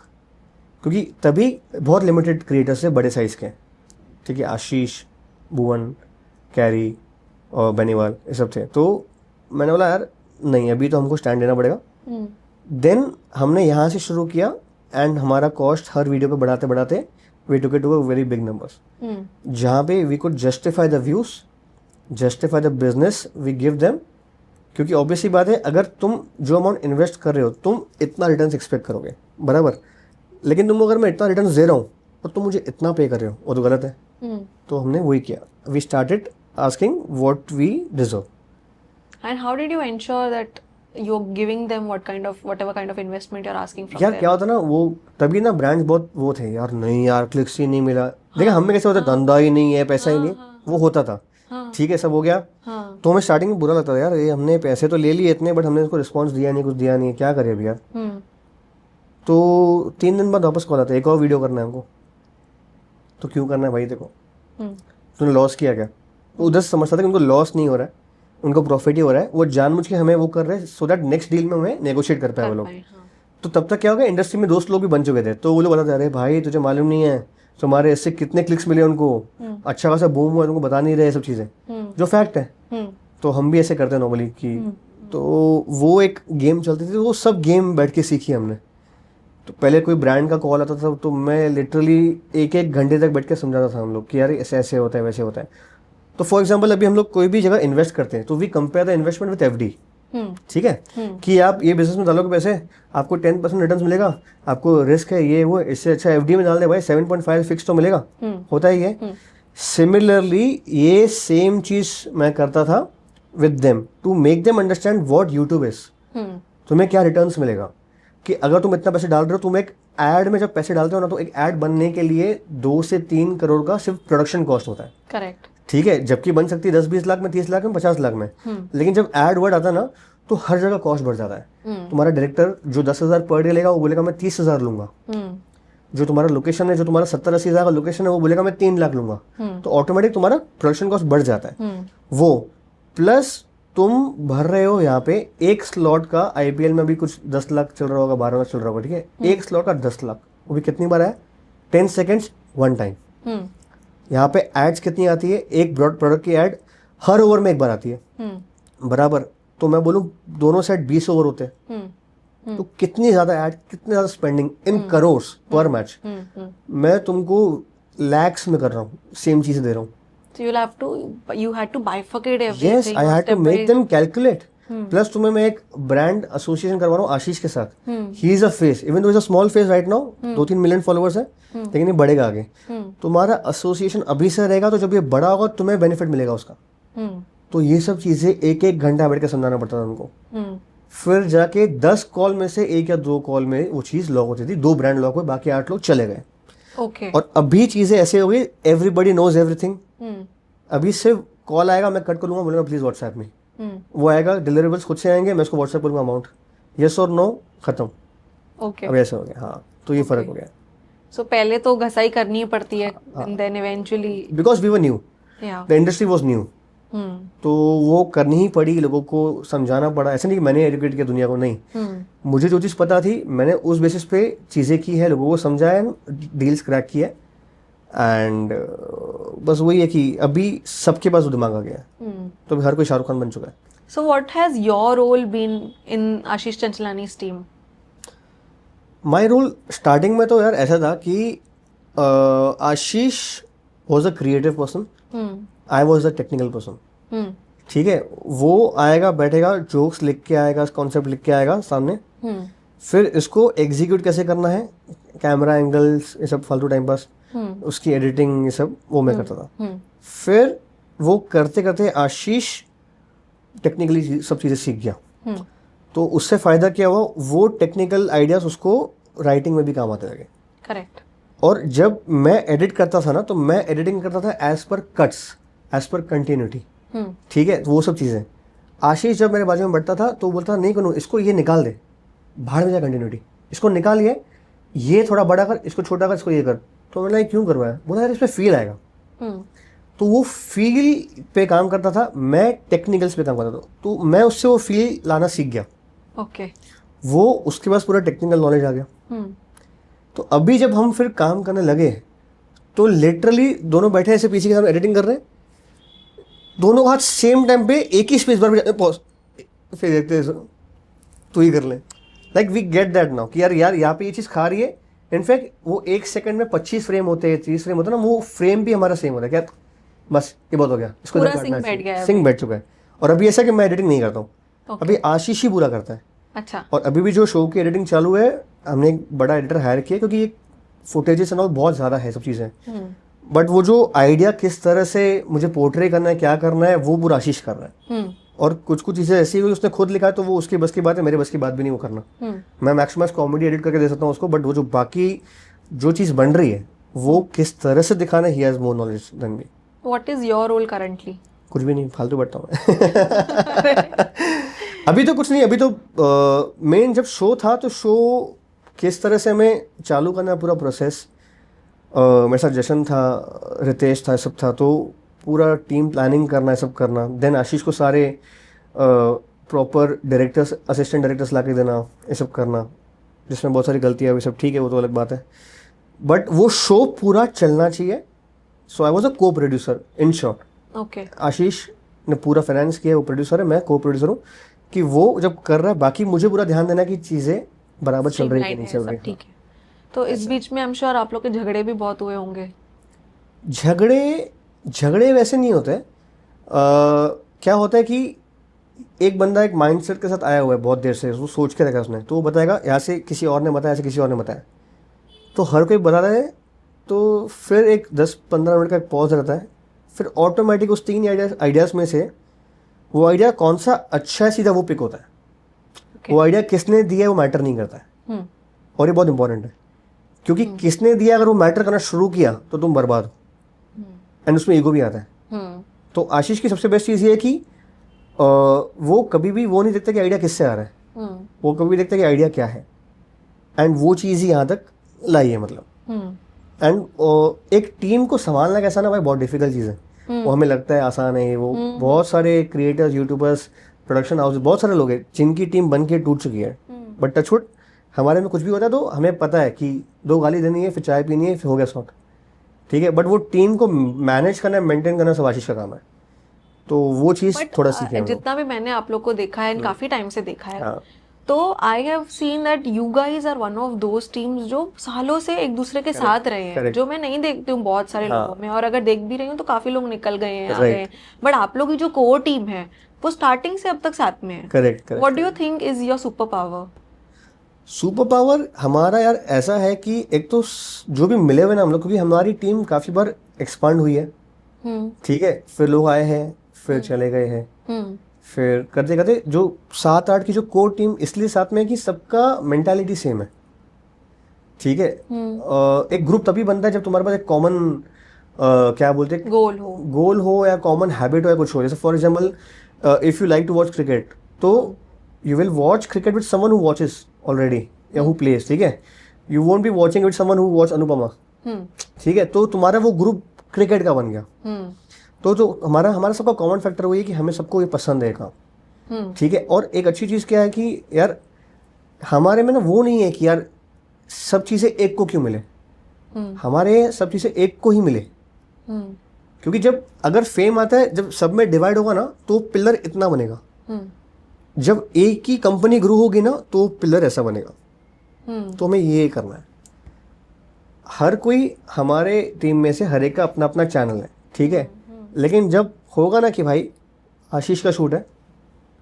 A: क्योंकि तभी बहुत लिमिटेड क्रिएटर्स है बड़े साइज के, ठीक है, आशीष, भुवन, कैरी और बेनीवाल ये सब थे. तो मैंने बोला यार नहीं, अभी तो हमको स्टैंड लेना पड़ेगा. देन हमने यहाँ से शुरू किया एंड हमारा कॉस्ट हर वीडियो पे बढ़ाते बढ़ाते we took it to a very big numbers, जहाँ पे we could justify the views, justify the business we give them. क्योंकि ऑब्वियसली बात है, अगर तुम जो अमाउंट इन्वेस्ट कर रहे हो तुम इतना रिटर्न एक्सपेक्ट करोगे, बराबर, लेकिन तुम अगर मैं इतना रिटर्न दे रहा हूँ और तुम मुझे इतना पे कर रहे हो वो तो गलत है. तो हमने वही किया, we started asking what we deserve.
B: And how did you ensure that you're giving them whatever kind of investment you're asking from
A: यार
B: them?
A: क्या होता ना, वो तभी ना ब्रांड्स बहुत वो थे यार, नहीं यार क्लिक्स ही नहीं मिला. देखिए हमें कैसे होता है, धंधा ही नहीं है, पैसा ही नहीं, वो होता था. ठीक है, सब हो गया. तो हमें स्टार्टिंग में बुरा लगता था यार, ये हमने पैसे तो ले लिए इतने, बट हमने इसको रिस्पॉन्स दिया नहीं, कुछ दिया नहीं, क्या करें अभी यार. तो 3 दिन बाद वापस कॉल आता है, एक और वीडियो करना है हमको. तो क्यों करना है भाई, देखो तूने लॉस किया क्या. तो उधर से समझता था कि उनको लॉस नहीं हो रहा है, उनको प्रॉफिट ही हो रहा है. वो जानबूझ के हमें वो कर रहे हैं सो दैट नेक्स्ट डील में हमें नेगोशिएट कर पाए वो लोग. तो तब तक क्या हो गया, इंडस्ट्री में दोस्त लोग भी बन चुके थे. तो वो लोग बताते अरे भाई तुझे मालूम नहीं है तुम्हारे इससे कितने क्लिक्स मिले उनको, अच्छा खासा बूम हुआ, तुमको बता नहीं रहे सब चीज़ें, जो फैक्ट है. तो हम भी ऐसे करते हैं नॉर्मली कि तो वो एक गेम चलती थी, वो सब गेम बैठ के सीखी हमने. तो पहले कोई ब्रांड का कॉल आता था तो मैं लिटरली 1-1 घंटे तक बैठ के समझाता था हम लोग कि यार ऐसे ऐसे होता है, वैसे होता है. तो फॉर एग्जाम्पल अभी हम लोग कोई भी जगह इन्वेस्ट करते हैं तो we compare the investment with FD. ठीक है, कि आप ये बिजनेस में डालोगे पैसे, आपको 10% रिटर्न मिलेगा, आपको रिस्क है ये वो, इससे अच्छा एफडी में डाल दे भाई, 7.5 फिक्स तो मिलेगा. होता ही है. सिमिलरली ये सेम चीज मैं करता था with them to make them understand what YouTube is. तुम्हें क्या रिटर्न्स मिलेगा, कि अगर तुम इतना पैसे डाल रहे हो, तुम एक एड में जब पैसे डालते हो ना, तो एक एड बनने के लिए 2 से 3 करोड़ का सिर्फ प्रोडक्शन कॉस्ट होता है.
B: करेक्ट.
A: ठीक है, जबकि बन सकती है 10-20 लाख में, 30 लाख में, 50 लाख में. लेकिन जब एड वर्ड आता ना तो हर जगह कॉस्ट बढ़ जाता है. तुम्हारा डायरेक्टर जो 10,000 पर डे लेगा वो बोलेगा मैं 30,000 लूंगा. जो तुम्हारा लोकेशन है, जो तुम्हारा 70-80 हज़ार का लोकेशन है, वो बोलेगा मैं 3 लाख लूंगा. तो ऑटोमेटिक तुम्हारा प्रोडक्शन कॉस्ट बढ़ जाता है. वो प्लस तुम भर रहे हो यहाँ पे एक स्लॉट का, आईपीएल में भी कुछ 10 लाख चल रहा होगा, 12 लाख चल रहा होगा. ठीक है, एक स्लॉट का 10 लाख, वो भी कितनी बार है, 10 सेकेंड्स 1 टाइम. यहाँ पे एड्स कितनी आती है, एक ब्रॉड प्रोडक्ट की एड हर ओवर में एक बार आती है, बराबर. तो मैं बोलूँ दोनों साइड 20 ओवर होते हैं. तो कितनी ज्यादा एड, कितनी ज्यादा स्पेंडिंग इन करोड़ पर मैच. मैं तुमको लैक्स में कर रहा हूँ, सेम चीजें दे रहा हूँ.
B: So you had to bifurcate everything.
A: Yes, I had to make them calculate. Plus तुम्हें मैं एक ब्रांड एसोसिएशन करवा रहा हूँ आशीष के साथ. He is a face, even though is a small face right now, 2-3 million followers है, लेकिन ये बढ़ेगा आगे. तुम्हारा एसोसिएशन अभी से रहेगा, तो जब ये बड़ा होगा तुम्हें बेनिफिट मिलेगा उसका. तो ये सब चीजें 1-1 घंटा बैठ के समझाना पड़ता था उनको. फिर जाके 10 कॉल में से 1 या 2 कॉल में वो चीज लॉक होती थी, 2 ब्रांड लॉक हुए, बाकी 8 लोग चले गए. और अभी चीजें ऐसे हो गई, एवरीबडी नोज एवरीथिंग. अभी सिर्फ कॉल आएगा, मैं कट कर लूंगा, बोलूंगा प्लीज व्हाट्सएप में. वो आएगा, डिलीवरेबल्स खुद से आएंगे, मैं उसको व्हाट्सएप करूंगा अमाउंट, यस और नो, खत्म. अब ऐसा हो गया. हाँ, तो ये फर्क हो गया.
B: सो पहले तो घसाई करनी ही पड़ती है, and then eventually,
A: because we were new, the industry was new, तो वो करनी ही पड़ी, लोगों को समझाना पड़ा. ऐसा नहीं कि मैंने एजुकेट किया दुनिया को, नहीं. मुझे जो चीज़ पता थी मैंने उस बेसिस पे चीज़ें की है, लोगों को समझाया, डील्स क्रैक किया. एंड बस वही है कि अभी सबके पास वो दिमाग आ गया है, तो अभी हर कोई शाहरुख खान बन चुका है.
B: So what has your role been in Ashish Chanchalani's team?
A: My role starting में तो यार ऐसा था कि Ashish was a creative person, I was a technical person. ठीक है, वो आएगा, बैठेगा, जोक्स लिख के आएगा, कॉन्सेप्ट लिख के आएगा सामने, फिर इसको एग्जीक्यूट कैसे करना है, कैमरा एंगल्स, ये सब फालतू टाइम पास, उसकी एडिटिंग, ये सब वो मैं करता था. फिर वो करते करते आशीष टेक्निकली सब चीज़ें सीख गया. तो उससे फायदा क्या हुआ, वो टेक्निकल आइडियाज उसको राइटिंग में भी काम आते लगे.
B: करेक्ट.
A: और जब मैं एडिट करता था ना, तो मैं एडिटिंग करता था as per cuts, as per continuity. ठीक है, वो सब चीज़ें. आशीष जब मेरे बाजू में बैठता था तो बोलता नहीं करूँ, इसको ये निकाल दे, बाहर में जा कंटिन्यूटी, इसको निकाल, ये थोड़ा बड़ा कर, इसको छोटा कर, इसको ये कर. तो मैंने क्यों करवाया, बोला यार इसमें फील आएगा. तो वो फील पे काम करता था, मैं टेक्निकल्स पे काम करता था, तो मैं उससे वो फील लाना सीख गया।
B: ओके।
A: वो उसके पास पूरा टेक्निकल नॉलेज आ गया। तो अभी जब हम फिर काम करने लगे तो लिटरली दोनों बैठे ऐसे पीछे के सामने एडिटिंग कर रहे हैं, दोनों हाथ सेम टाइम पे एक ही स्पेस बार पे पॉज, फिर देखते हैं तू ही कर ले। Like we get that now कि यार यहाँ पे ये चीज़ खा रही है। इनफैक्ट वो 1 सेकंड में 25 फ्रेम होते हैं, 30 फ्रेम होते हैं ना, वो फ्रेम भी हमारा सेम होता है क्या, बस ये बहुत हो गया, इसको
B: पूरा
A: इधर काटना
B: sync बैठ
A: चाहिए।
B: गया है
A: सिंक बैठ चुका है। और अभी ऐसा कि मैं एडिटिंग नहीं करता हूँ,
B: Okay.
A: अभी आशीष ही पूरा करता है।
B: अच्छा।
A: और अभी भी जो शो की एडिटिंग चालू है, हमने एक बड़ा एडिटर हायर किया क्योंकि ये फुटेजेस एंड ऑल बहुत ज़्यादा है सब चीज़ें। बट वो जो आइडिया किस तरह से मुझे पोर्ट्रे करना है, क्या करना है, वो पूरा आशीष कर रहा है। और कुछ चीज़ें ऐसी हुई उसने खुद लिखा है, तो वो उसकी बस की बात है, मेरे बस की बात भी नहीं वो करना। मैं मैक्सिमम कॉमेडी एडिट करके दे सकता हूँ उसको, बट वो जो बाकी जो चीज़ बन रही है वो किस तरह से दिखाना है, he has more knowledge than me.
B: What is your role currently?
A: कुछ भी नहीं, फालतू बैठता हूँ अभी तो कुछ नहीं। अभी तो मेन जब शो था तो शो किस तरह से हमें चालू करना है पूरा प्रोसेस, मेरे साथ जशन था, रितेश था, सब था, तो पूरा टीम प्लानिंग करना है, सब करना। देन आशीष को सारे प्रॉपर डायरेक्टर्स, असिस्टेंट डायरेक्टर्स ला के देना, ये सब करना, जिसमें बहुत सारी गलतियाँ हुई, सब ठीक है, वो तो अलग बात है, बट वो शो पूरा चलना चाहिए। सो आई वॉज अ को प्रोड्यूसर इन शॉर्ट।
B: ओके।
A: आशीष ने पूरा फाइनेंस किया, वो प्रोड्यूसर है, मैं को प्रोड्यूसर हूँ, कि वो जब कर रहा है, बाकी मुझे पूरा ध्यान देना कि चीज़ें बराबर चल रही है कि नहीं चल रही।
B: ठीक है। तो इस बीच में आई एम श्योर आप लोग के झगड़े भी बहुत हुए होंगे।
A: झगड़े वैसे नहीं होते। क्या होता है कि एक बंदा एक माइंडसेट के साथ आया हुआ है बहुत देर से, वो सोच के रखा है उसने, तो वो बताएगा यहाँ से किसी और ने बताया, ऐसे किसी और ने बताया, तो हर कोई बता रहा है, तो फिर एक 10-15 मिनट का एक पॉज रहता है, फिर ऑटोमेटिक उस 3 आइडियाज़ में से वो आइडिया कौन सा अच्छा है सीधा वो पिक होता है।
B: Okay.
A: वो आइडिया किसने दिया है वो मैटर नहीं करता है। और ये बहुत इंपॉर्टेंट है, क्योंकि किसने दिया अगर वो मैटर करना शुरू किया तो तुम बर्बाद हो, एंड उसमें ईगो भी आता है। तो आशीष की सबसे बेस्ट चीज़ ये है कि वो कभी भी वो नहीं देखता कि आइडिया किससे आ रहा है, वो कभी भी देखता कि आइडिया क्या है, एंड वो चीज़ ही यहाँ तक लाई है मतलब। एंड एक टीम को संभालना कैसा ना भाई, बहुत डिफिकल्ट चीज़ है। वो हमें लगता है आसान है, वो बहुत सारे क्रिएटर्स, यूट्यूबर्स, प्रोडक्शन हाउस, बहुत सारे लोग हैं जिनकी टीम बन के टूट चुकी है, बट टचवुड हमारे में कुछ भी होता है तो हमें पता है कि 2 गाली देनी है, फिर चाय पीनी है, फिर हो गया सॉर्ट, ठीक है। बट वो टीम को मैनेज करना, मेंटेन करना सब आशीष का काम है, तो वो चीज़ थोड़ा सीखे हम लोग।
B: जितना भी मैंने आप लोग को देखा है, काफी टाइम से देखा है,
A: हाँ।
B: तो I have seen that you guys are one of those teams जो सालों से एक दूसरे के साथ रहे हैं,
A: correct.
B: जो मैं नहीं देखती हूँ बहुत सारे लोगों में, और अगर देख भी रही हूँ तो काफी लोग निकल गए हैं, आ
A: Right.
B: गए हैं, बट आप लोग की जो कोर टीम है वो स्टार्टिंग से अब तक साथ में है।
A: Correct.
B: What do you think is your super power?
A: Super power हमारा यार ऐसा है कि एक तो जो भी मिले हुए ना हम लोग को भी, हमारी टीम काफ़ी बार एक्सपांड हुई है, ठीक है, फिर लोग आए हैं, फिर चले गए हैं, फिर करते करते जो 7-8 की जो कोर टीम इसलिए साथ में है कि सबका मेंटालिटी सेम है, ठीक है। एक ग्रुप तभी बनता है जब तुम्हारे पास एक कॉमन क्या बोलते हैं, गोल हो या कॉमन हैबिट हो या कुछ हो। जैसे for example if you like to watch cricket, तो you will watch cricket with someone who watches already या हु प्लेस, ठीक है। You won't be watching with someone who watch Anupama, ठीक है। तो तुम्हारा वो ग्रुप क्रिकेट का बन गया। तो जो हमारा सबका कॉमन फैक्टर वही है कि हमें सबको ये पसंद है काम, ठीक है। और एक अच्छी चीज़ क्या है कि यार हमारे में ना वो नहीं है कि यार सब चीज़ें एक को क्यों मिले, हमारे सब चीज़ें एक को ही मिले, क्योंकि जब अगर फेम आता है, जब सब में डिवाइड होगा ना तो पिलर इतना बनेगा, जब एक ही कंपनी ग्रो होगी ना तो पिलर ऐसा बनेगा। तो हमें ये करना है। हर कोई हमारे टीम में से हर एक का अपना अपना चैनल है, ठीक है, लेकिन जब होगा ना कि भाई आशीष का शूट है,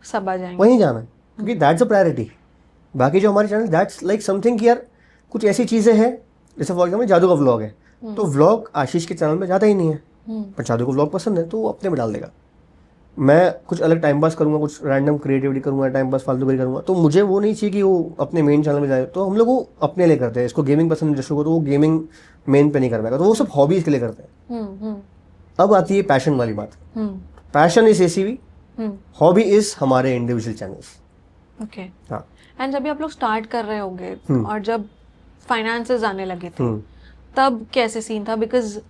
B: सब आ जाएंगे,
A: वहीं जाना है, क्योंकि दैट्स अ प्रायोरिटी। बाकी जो हमारे चैनल, दैट्स लाइक समथिंग कि यार कुछ ऐसी चीज़ें हैं, जैसे फॉर एग्जाम्पल जादू का व्लॉग है, तो व्लॉग आशीष के चैनल में जाता ही नहीं है, पर जादू को व्लॉग पसंद है तो वो अपने में डाल देगा। मैं कुछ अलग टाइम पास करूँगा, कुछ रैंडम क्रिएटिविटी करूँगा, टाइम पास फालतू करूँगा, तो मुझे वो नहीं चाहिए कि वो अपने मेन चैनल में जाए। तो हम लोग वो अपने लिए करते हैं। इसको गेमिंग पसंद है जिसको, तो वो गेमिंग मेन पे नहीं कर पाएगा, तो वो सब हॉबीज़ के लिए करते हैं। अब आती है पैशन वाली बात। Passion is ACV, hobby is हमारे इंडिविजुअल चैनल्स।
B: ओके। हाँ। एंड जब आप लोग स्टार्ट कर रहे होंगे और जब फाइनेंसेस आने लगे थे, तब कैसे सीन था? बिकॉज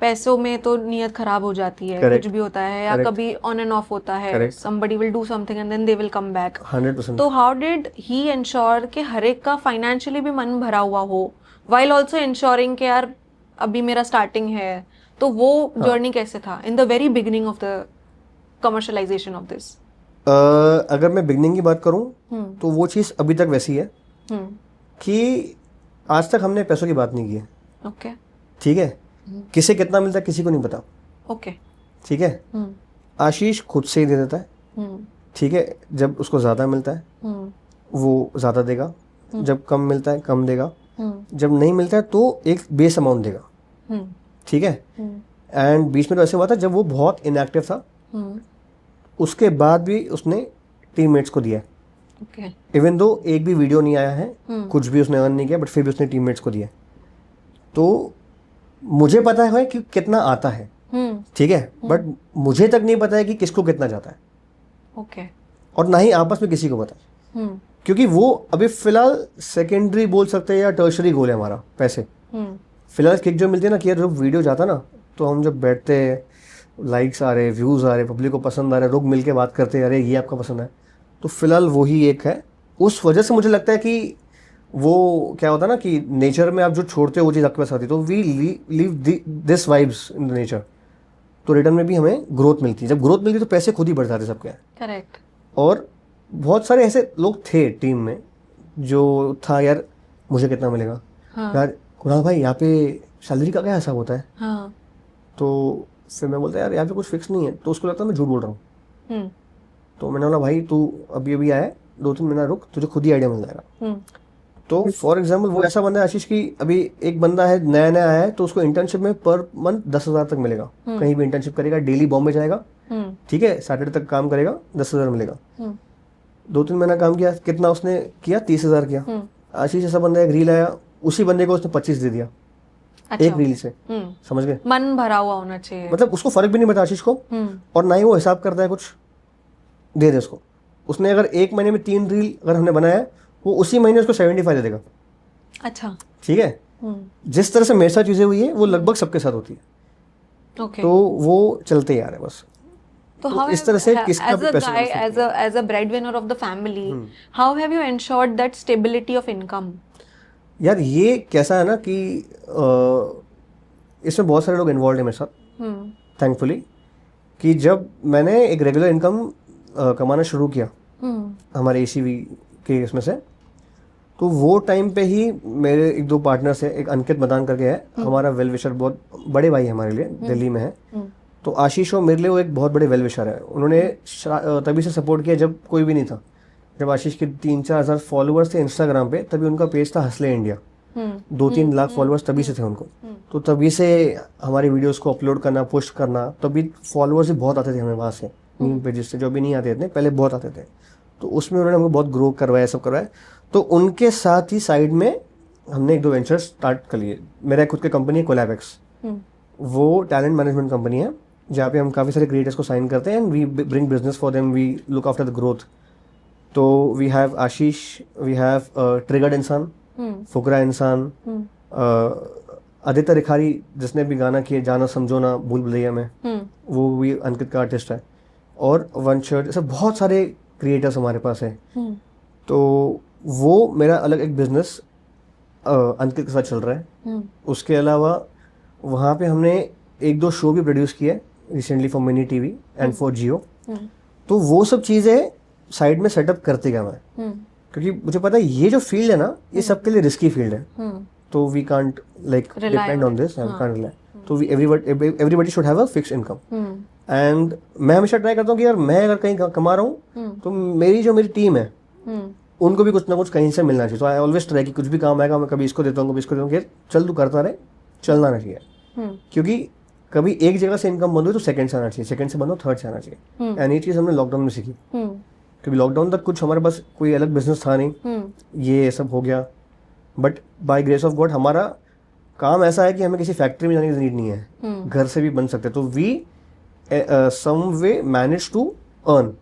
B: पैसों में तो नीयत खराब हो जाती है,
A: Correct.
B: कुछ भी होता है या
A: Correct.
B: कभी ऑन एंड ऑफ होता है,
A: Correct.
B: somebody will do something and then they will come back.
A: 100%.
B: तो how did he ensure कि हर एक का फाइनेंशियली भी मन भरा हुआ हो while also ensuring कि यार अभी मेरा स्टार्टिंग है, तो वो जर्नी कैसे था in the very beginning of the commercialisation of this?
A: अगर मैं बिगनिंग की बात करूं तो वो चीज़ अभी तक वैसी है कि आज तक हमने पैसों की बात नहीं की है.
B: ओके
A: ठीक है. किसे कितना मिलता है किसी को नहीं पता.
B: ओके.
A: ठीक है. आशीष खुद से ही दे देता है. ठीक है. जब उसको ज़्यादा मिलता है वो ज़्यादा देगा, जब कम मिलता है कम देगा, जब नहीं मिलता है तो एक बेस अमाउंट देगा. ठीक है. एंड बीच में तो ऐसे हुआ था जब वो बहुत इनएक्टिव था, उसके बाद भी उसने टीममेट्स को दिया.
B: ओके.
A: इवन दो एक भी वीडियो नहीं आया है, कुछ भी उसने अर्न नहीं किया, बट फिर भी उसने टीममेट्स को दिया. तो मुझे पता है कि कितना आता है. ठीक है. बट मुझे तक नहीं पता है कि किसको कितना जाता है.
B: ओके.
A: और ना ही आपस में किसी को पता है, क्योंकि वो अभी फिलहाल सेकेंडरी बोल सकते हैं या टर्शरी गोल है हमारा. पैसे फिलहाल किक जो मिलती है ना कि यार जब वीडियो जाता ना तो हम जब बैठते हैं, लाइक्स आ रहे, व्यूज़ आ रहे, पब्लिक को पसंद आ रहे, लोग मिलके बात करते हैं, अरे ये आपका पसंद है, तो फिलहाल वही एक है. उस वजह से मुझे लगता है कि वो क्या होता है ना कि नेचर में आप जो छोड़ते हो वो चीज़ आपके पास आती है. तो we leave this vibes in the nature. तो रिटर्न में भी हमें ग्रोथ मिलती है. जब ग्रोथ मिलती है तो पैसे खुद ही बढ़ जाते सबके.
B: करेक्ट.
A: और बहुत सारे ऐसे लोग थे टीम में जो था यार मुझे कितना मिलेगा.
B: हाँ.
A: यार कुणाल भाई यहाँ पे सैलरी का क्या हिसाब होता है.
B: हाँ.
A: तो फिर मैं बोलता यार यहाँ पे कुछ फिक्स नहीं है. तो उसको लगता है मैं झूठ बोल रहा हूँ. तो मैंने बोला भाई तू अभी अभी आया, 2-3 महीना रुक, तुझे खुद ही आइडिया मिल जाएगा. तो फॉर एग्जाम्पल वो ऐसा बंदा है आशीष की, अभी एक बंदा है नया नया आया है तो उसको इंटर्नशिप में पर मंथ 10,000 तक मिलेगा. कहीं भी इंटर्नशिप करेगा, डेली बॉम्बे जाएगा, ठीक है, सैटरडे तक काम करेगा, 10,000 मिलेगा. 2-3 महीना काम किया, कितना उसने किया, 30,000 किया. आशीष ऐसा बंदा, एक रील आया, उसी बंदे को उसने 25 दे दिया.
B: अच्छा.
A: एक रील से. समझ गए.
B: मन भरा हुआ होना चाहिए.
A: मतलब उसको फर्क भी नहीं पड़ता आशीष को, और ना ही वो हिसाब करता है कुछ दे दे उसको. उसने अगर एक महीने में 3 रील अगर हमने बनाया है, वो उसी महीने उसको 75 दे देगा.
B: अच्छा.
A: ठीक है. जिस तरह से मेरे साथ चीजें हुई है वो लगभग सबके साथ होती है.
B: ओके.
A: तो वो चलते ही आ रहे हैं बस.
B: तो
A: इस तरह से किसका भी पैसा नहीं सकता.
B: as a breadwinner of the family, how have you ensured that stability of income?
A: यार ये कैसा है ना कि इसमें बहुत सारे लोग इन्वॉल्व हैं मेरे साथ, थैंकफुली, कि जब मैंने एक रेगुलर इनकम कमाना शुरू किया हमारे ACV के इसमें से, तो वो टाइम पे ही मेरे 1-2 पार्टनर्स है, एक अंकित मदान करके है, हमारा वेल विशर, बहुत बड़े भाई है हमारे लिए, दिल्ली में है. तो आशीष और मेरे लिए वो एक बहुत बड़े वेल विशर है. उन्होंने तभी से सपोर्ट किया जब कोई भी नहीं था. जब आशीष के 3-4 हज़ार फॉलोअर्स थे इंस्टाग्राम पे, तभी उनका पेज था हंसले इंडिया. 2-3 लाख फॉलोअर्स तभी से थे उनको. तो तभी से हमारी वीडियोस को अपलोड करना, पुश करना, तभी फॉलोअर्स भी बहुत आते थे हमें वहाँ से, मीम पेजेस से, जो भी नहीं आते थे पहले, बहुत आते थे. तो उसमें उन्होंने हमको बहुत ग्रो करवाया, सब करवाया. तो उनके साथ ही साइड में हमने 1-2 वेंचर्स स्टार्ट कर लिए. मेरा खुद की कंपनी है कोलैबेक्स. वो टैलेंट मैनेजमेंट कंपनी है जहाँ पे हम काफ़ी सारे क्रिएटर्स को साइन करते हैं and we bring business for them, we look after the growth. तो we have Ashish, we have triggered Insaan, Fukra इंसान, आदित्य रिखारी जिसने भी गाना किए जाना समझो ना भूल भुलैया में, वो भी अंकित का आर्टिस्ट है. और वंशर्ट, ऐसे बहुत सारे क्रिएटर्स हमारे पास है. तो वो मेरा अलग एक बिजनेस अंकित के साथ चल रहा है. उसके अलावा वहाँ पे हमने 1-2 शो भी प्रोड्यूस किए recently for mini TV and for Jio. तो वो सब चीज़ें साइड में सेटअप करते गया मैं, क्योंकि मुझे पता है ये जो फील्ड है ना, ये सबके लिए रिस्की फील्ड है. तो we can't like depend on this, can't rely. तो everybody should have a fix income. And मैं हमेशा ट्राई करता हूँ कि यार मैं अगर कहीं कमा रहा हूँ तो मेरी टीम है उनको भी कुछ ना कुछ कहीं से मिलना चाहिए. तो आई ऑलवेज ट्राई कि कुछ भी काम आएगा मैं कभी इसको देता हूँ, कभी इसको देता हूँ, चल तू करता रहे, चलना ना चाहिए. क्योंकि कभी एक जगह से इनकम बंद हुई तो सेकंड से आना चाहिए, सेकंड से बंद हो थर्ड से आना चाहिए. एंड ये चीज़ हमने लॉकडाउन में सीखी, क्योंकि लॉकडाउन तक कुछ हमारे पास कोई अलग बिजनेस था नहीं, ये सब हो गया. But by grace of God हमारा काम ऐसा है कि हमें किसी फैक्ट्री में जाने की नीड नहीं है, घर से भी बन सकते. तो we some way manage to earn.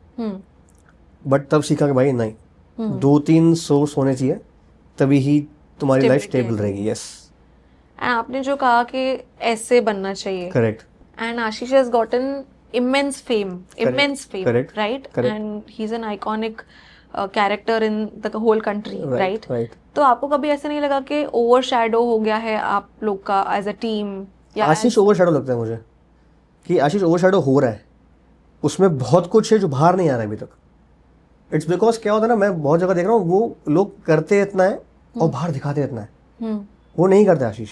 A: But तब सीखा कि भाई नहीं, 2-3 सोर्स होने चाहिए, तभी ही तुम्हारी लाइफ स्टेबल रहेगी. यस.
B: एंड आपने जो कहा कि ऐसे बनना चाहिए,
A: correct
B: and Ashish has gotten immense fame,
A: correct,
B: right?
A: correct.
B: And he's an iconic character in the whole country, right?
A: Right.
B: तो आपको कभी ऐसे नहीं लगा कि ओवरशैडो हो गया है आप लोग का एज अ टीम, या
A: आशीष ओवरशैडो लगता है मुझे कि आशीष ओवरशैडो हो रहा है, उसमें बहुत कुछ है जो बाहर नहीं आ रहा है अभी तक। इट्स बिकॉज क्या होता है ना, मैं बहुत जगह देख रहा हूँ वो लोग करते इतना है और बाहर दिखाते इतना है, वो नहीं करते आशीष,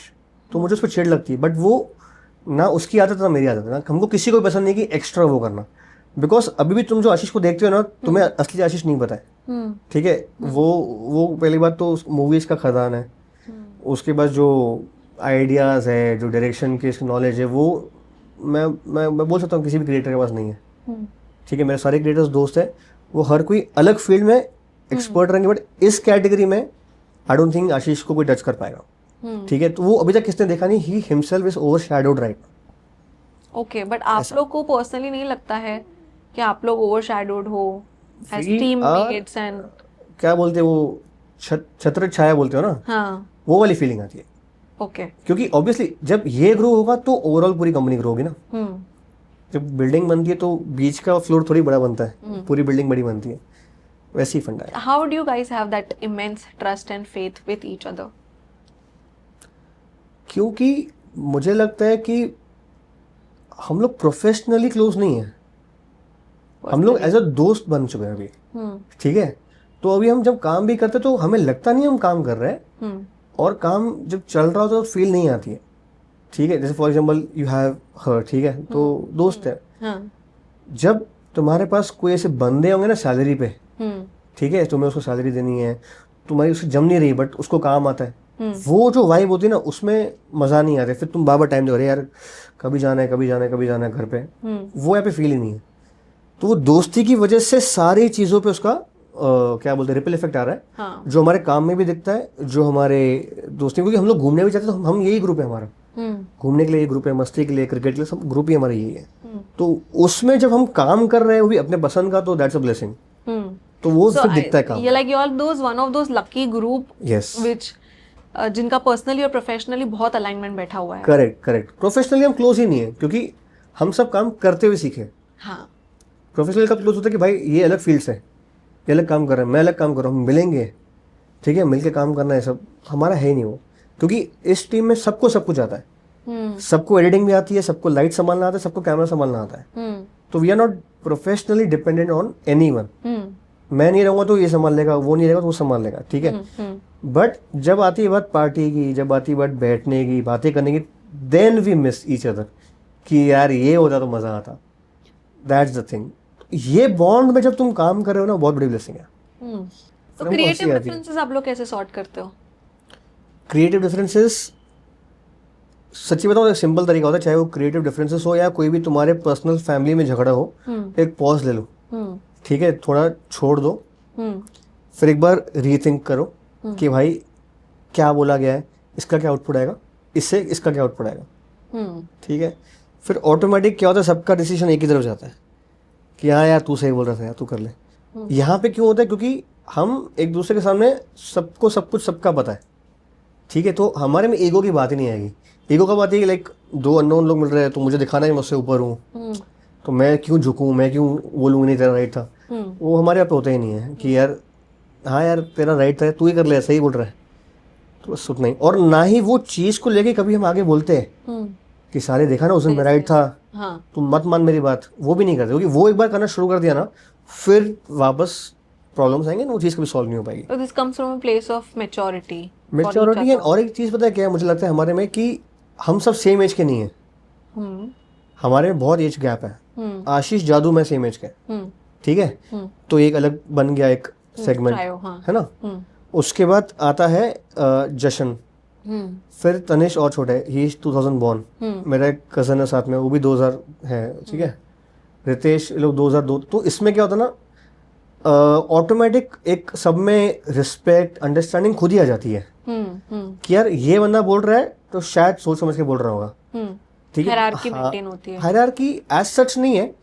A: तो मुझे उस पर चिढ़ लगती है। बट वो ना उसकी आदत ना मेरी आदत है, ना हमको किसी को पसंद नहीं कि एक्स्ट्रा वो करना। बिकॉज अभी भी तुम जो आशीष को देखते हो ना, तुम्हें असली आशीष नहीं पता है, ठीक है। वो पहली बात तो मूवीज का खजान है, उसके बाद जो आइडियाज है, जो डायरेक्शन की नॉलेज है, वो मैं बोल सकता हूँ किसी भी क्रिएटर के पास नहीं है, ठीक है। मेरे सारे क्रिएटर्स दोस्त हैं, वो हर कोई अलग फील्ड में एक्सपर्ट रहेंगे, बट इस कैटेगरी में आई डोंट थिंक आशीष को कोई टच कर पाएगा, ठीक है। तो वो अभी तक किसने देखा नहीं, he himself is overshadowed right.
B: Okay, but आप लोग को पर्सनली नहीं लगता है कि आप लोग ओवरशैडोड हो एज टीममेट्स एंड
A: क्या बोलते हैं वो, छत्र छाया बोलते हो ना,
B: हाँ,
A: वो वाली फीलिंग आती है।
B: ओके,
A: क्योंकि ऑब्वियसली जब ये ग्रो होगा तो ओवरऑल पूरी कंपनी ग्रो होगी ना। जब बिल्डिंग बनती है तो बीच का फ्लोर थोड़ी बड़ा बनता है, पूरी बिल्डिंग बड़ी बनती है, वैसी फंडा है।
B: How do you guys have that immense trust and faith with each other?
A: क्योंकि मुझे लगता है कि हम लोग प्रोफेशनली क्लोज नहीं है, हम लोग एज अ दोस्त बन चुके हैं अभी, ठीक है। तो अभी हम जब काम भी करते तो हमें लगता नहीं हम काम कर रहे हैं, और काम जब चल रहा होता तो फील नहीं आती है, ठीक है। जैसे for example you have her, ठीक है, तो दोस्त है। जब तुम्हारे पास कोई ऐसे बंदे होंगे ना सैलरी पे, ठीक है, तुम्हें उसको सैलरी देनी है, तुम्हारी उसकी जम नहीं रही बट उसको काम आता है, वो जो वाइब होती है ना, उसमें मजा नहीं आता। फिर तुम बार बार टाइम दो, अरे यार कभी जाना है, कभी जाना है, कभी जाना है घर पे, वो यहाँ पे फील ही नहीं है। तो वो दोस्ती की वजह से सारी चीजों पे उसका क्या बोलते हैं, रिपल इफेक्ट आ रहा है,
B: हाँ.
A: जो हमारे काम में भी दिखता है, जो हमारे दोस्ती, क्योंकि हम लोग घूमने भी जाते हैं तो हम यही ग्रुप है हमारा, घूमने के लिए ग्रुप है, मस्ती के लिए, क्रिकेट के लिए, सब ग्रुप ही हमारा यही है। तो उसमें जब हम काम कर रहे हैं वो भी अपने पसंद का, तो दैट्स अ ब्लेसिंग। तो वो फिर दिखता है काम।
B: ये like you are those one of those lucky group
A: yes,
B: which जिनका पर्सनली और प्रोफेशनली बहुत अलाइनमेंट बैठा हुआ है।
A: Correct correct. प्रोफेशनली हम क्लोज ही नहीं है, क्योंकि हम सब काम करते हुए सीखे।
B: हाँ,
A: प्रोफेशनल कब क्लोज होता है कि भाई ये अलग फील्ड है, ये अलग काम कर रहे हैं, मैं अलग काम कर रहा हूँ, हम मिलेंगे, ठीक है, मिलके काम करना है, सब हमारा है ही नहीं वो। क्योंकि इस टीम में सबको सब कुछ आता है, सबको एडिटिंग भी आती है, सबको लाइट संभालना आता है, सबको कैमरा संभालना आता है। तो we are not professionally dependent on anyone. मैं नहीं रहूंगा तो ये संभाल लेगा, वो नहीं रहेगा तो वो संभाल लेगा, ठीक है। बट जब आती है बात पार्टी की, जब आती है बात बैठने की, बातें करने की, then we miss each other, कि यार ये होता तो मजा आता। That's the thing. ये बॉन्ड में जब तुम काम कर रहे हो ना, बहुत बड़ी ब्लेसिंग है।
B: तो क्रिएटिव डिफरेंसेस आप लोग कैसे सॉर्ट करते हो?
A: क्रिएटिव डिफरेंसेस, सच्ची बताऊं, एक सिंपल तरीका होता है, चाहे वो क्रिएटिव डिफरेंसेस हो या कोई भी तुम्हारे पर्सनल फैमिली में झगड़ा हो, एक पॉज ले लो, ठीक है, थोड़ा छोड़ दो, फिर एक बार रीथिंक करो कि भाई क्या बोला गया है, इसका क्या आउटपुट आएगा, इससे इसका क्या आउटपुट आएगा, ठीक है। फिर ऑटोमेटिक क्या होता है, सबका डिसीजन एक ही तरफ जाता है कि हाँ यार तू सही बोल रहा था यार, तू कर ले। यहाँ पे क्यों होता है, क्योंकि हम एक दूसरे के सामने सबको सब कुछ सबका पता है, ठीक है। तो हमारे में ईगो की बात ही नहीं आएगी। ईगो का बात है कि लाइक दो अननोन लोग मिल रहे हैं, तो मुझे दिखाना है मैं उससे ऊपर हूँ, तो मैं क्यों झुकूँ, मैं क्यों बोलूँ नहीं तेरा राइट था। वो हमारे यहाँ पे होता ही नहीं है कि यार हाँ यार तेरा राइट था, तू ही कर ले, सही बोल रहा है, तो बस उतना ही। और ना ही वो चीज़ को लेके कभी हम आगे बोलते हैं कि सारे देखा ना उस दिन मैं राइट था, तुम मत मान मेरी बात, वो भी नहीं करते। क्योंकि वो एक बार करना शुरू कर दिया ना, फिर वापस प्रॉब्लम्स आएंगे ना, वो चीज़ कभी सॉल्व नहीं हो पाएगी।
B: So this comes from a place of maturity.
A: Maturity. और एक चीज़ पता है क्या मुझे लगता है हमारे में, कि हम सब सेम एज के नहीं है, हमारे में बहुत एज गैप है। आशीष जादू में सेम एज के, ठीक है, तो एक अलग बन गया एक सेगमेंट, है ना। उसके बाद आता है जशन, फिर तनिष और छोटा है, ही इज 2000 बॉर्न, मेरा एक कजन है साथ में, वो भी 2000 है, ठीक है, रितेश, लोग 2002। तो इसमें क्या होता है ना, ऑटोमेटिक एक सब में रिस्पेक्ट, अंडरस्टैंडिंग खुद ही आ जाती है कि यार ये बंदा बोल रहा है तो शायद सोच समझ के बोल रहा होगा, ठीक है।
B: हायरार्की मेंटेन होती है।
A: हायरार्की एज सच नहीं है,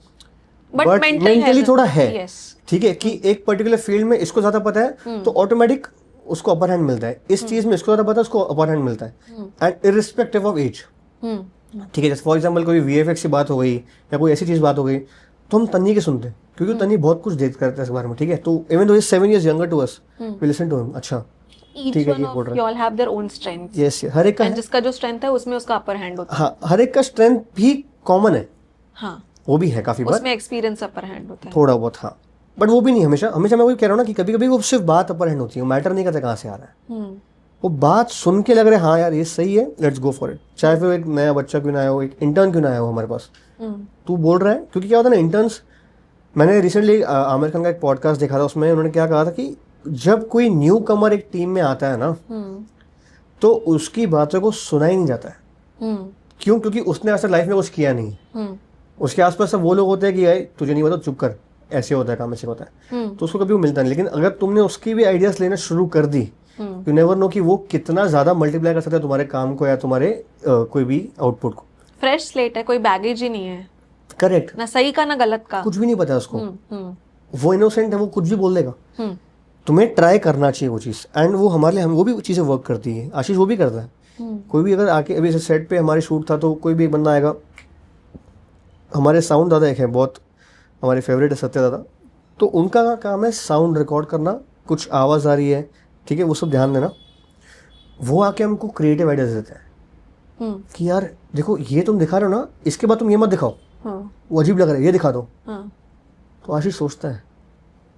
A: बट
B: मेंटली
A: थोड़ा है,
B: yes.
A: ठीक है, कि एक पर्टिकुलर फील्ड में इसको ज्यादा पता है, तो ऑटोमेटिक उसको अपर हैंड मिलता है इस चीज में, इसको ज़्यादा पता है, उसको अपर हैंड मिलता है, एंड इरिस्पेक्टिव ऑफ एज। ठीक है, जैसे फॉर एग्जाम्पल कोई VFX की बात हो गई या कोई ऐसी चीज़ बात हो गई तो हम तन्नी के सुनते हैं, क्योंकि तन्नी बहुत कुछ देख करता है इस बारे में। ठीक है, तो even though 7 years younger to us, we listen to him। अच्छा
B: Each
A: ठीक है,
B: one
A: ये बोल
B: of
A: रहा
B: y'all have their own strengths,
A: है। यस, हर एक का
B: and
A: है।
B: जिसका जो स्ट्रेंथ है उसमें उसका अपर हैंड होता है।
A: हाँ, हर एक का स्ट्रेंथ भी कॉमन है,
B: हाँ,
A: वो भी है काफी बार,
B: उसमें एक्सपीरियंस अपर हैंड होता है।
A: थोड़ा बहुत। हाँ, बट वो भी नहीं हमेशा। हमेशा मैं वही कह रहा हूँ ना कि कभी कभी वो सिर्फ बात अपर हैंड होती है, मैटर नहीं करता कहाँ से आ रहा है। वो बात सुन के लग रहा है हाँ यार ये सही है, लेट्स गो फॉर इट। चाहे फिर एक नया बच्चा क्यों ना आया हो, एक इंटर्न क्यों ना आया हो हमारे पास, तू बोल रहा है। क्योंकि क्या होता है ना, इंटर्न्स, मैंने रिसेंटली आमिर खान का एक पॉडकास्ट देखा था, उसमें उन्होंने क्या कहा था कि जब कोई न्यू कमर एक टीम में आता है ना, तो उसकी बातों को सुना ही नहीं जाता है। क्यों? क्योंकि उसने आज तक लाइफ में कुछ किया नहीं है। उसके आसपास सब वो लोग होते हैं कि यार तुझे नहीं पता, चुप कर, ऐसे होता है काम, ऐसे होता है, तो उसको कभी वो मिलता नहीं। लेकिन अगर तुमने उसकी भी आइडियाज लेना शुरू कर दी, यू नेवर नो कि वो कितना ज्यादा मल्टीप्लाई कर सकता है तुम्हारे काम को या तुम्हारे कोई भी आउटपुट को।
B: फ्रेश स्लेट है, कोई बैगेज ही नहीं है,
A: करेक्ट,
B: ना सही का ना गलत का।
A: कुछ भी नहीं पता उसको, वो इनोसेंट है, वो कुछ भी बोल देगा। तुम्हें ट्राई करना चाहिए वो चीज़, एंड वो हमारे लिए, हम वो भी चीज़ें वर्क करती है। आशीष वो भी करता है। कोई भी अगर आके, अभी सेट पे हमारे शूट था तो कोई भी एक बंदा आएगा, हमारे साउंड दादा एक है बहुत हमारे फेवरेट है, सत्य दादा, तो उनका काम है साउंड रिकॉर्ड करना, कुछ आवाज़ आ रही है, ठीक है, वो सब ध्यान देना। वो आके हमको क्रिएटिव आइडियाज देते हैं कि यार देखो ये तुम दिखा रहे हो ना, इसके बाद तुम ये मत दिखाओ, वो अजीब लग रहा है, ये दिखा दो। तो आशीष सोचता है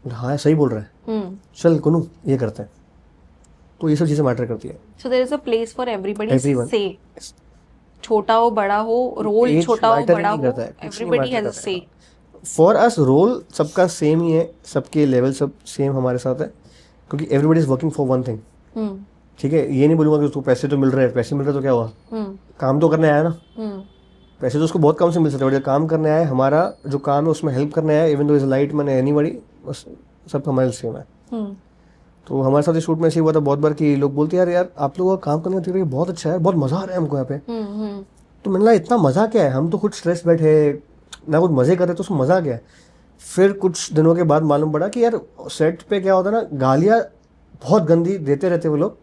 A: हाँ सही बोल रहा है, चल कुनू ये करते हैं। तो ये सब चीज़ें मैटर करती है।
B: So there is a place for everybody
A: Everyone.
B: से, छोटा हो बड़ा हो, रोल
A: Age
B: छोटा हो
A: matter
B: बड़ा
A: नहीं
B: हो,
A: करता है, कुछ नहीं
B: एवरीबॉडी
A: matter
B: हैज अ
A: करता
B: से।
A: है। फॉर अस रोल सबका सेम ही है, सबके लेवल सब सेम हमारे साथ है, क्योंकि everybody is working for one thing. ठीक है, ये नहीं बोलूंगा कि उसको पैसे तो मिल रहे हैं, पैसे मिल रहे तो क्या हुआ, काम तो करने आया ना। पैसे तो उसको बहुत कम से मिल सकते हैं, बट काम करने आया, हमारा जो काम है उसमें हेल्प करने आया, even though is light man anybody, बस सब हमारे सेम है। तो हमारे साथ शूट में ऐसे हुआ था बहुत बार कि लोग बोलते हैं यार आप लोगों का काम करने का तरीका बहुत अच्छा है, बहुत मजा आ रहा है हमको यहाँ पे। तो मैंने कहा इतना मजा क्या है, हम तो कुछ स्ट्रेस बैठे ना कुछ मजे कर रहे, तो उसमें मजा क्या है। फिर कुछ दिनों के बाद मालूम पड़ा कि यार सेट पे क्या होता है ना, गालियाँ बहुत गंदी देते रहते वो लोग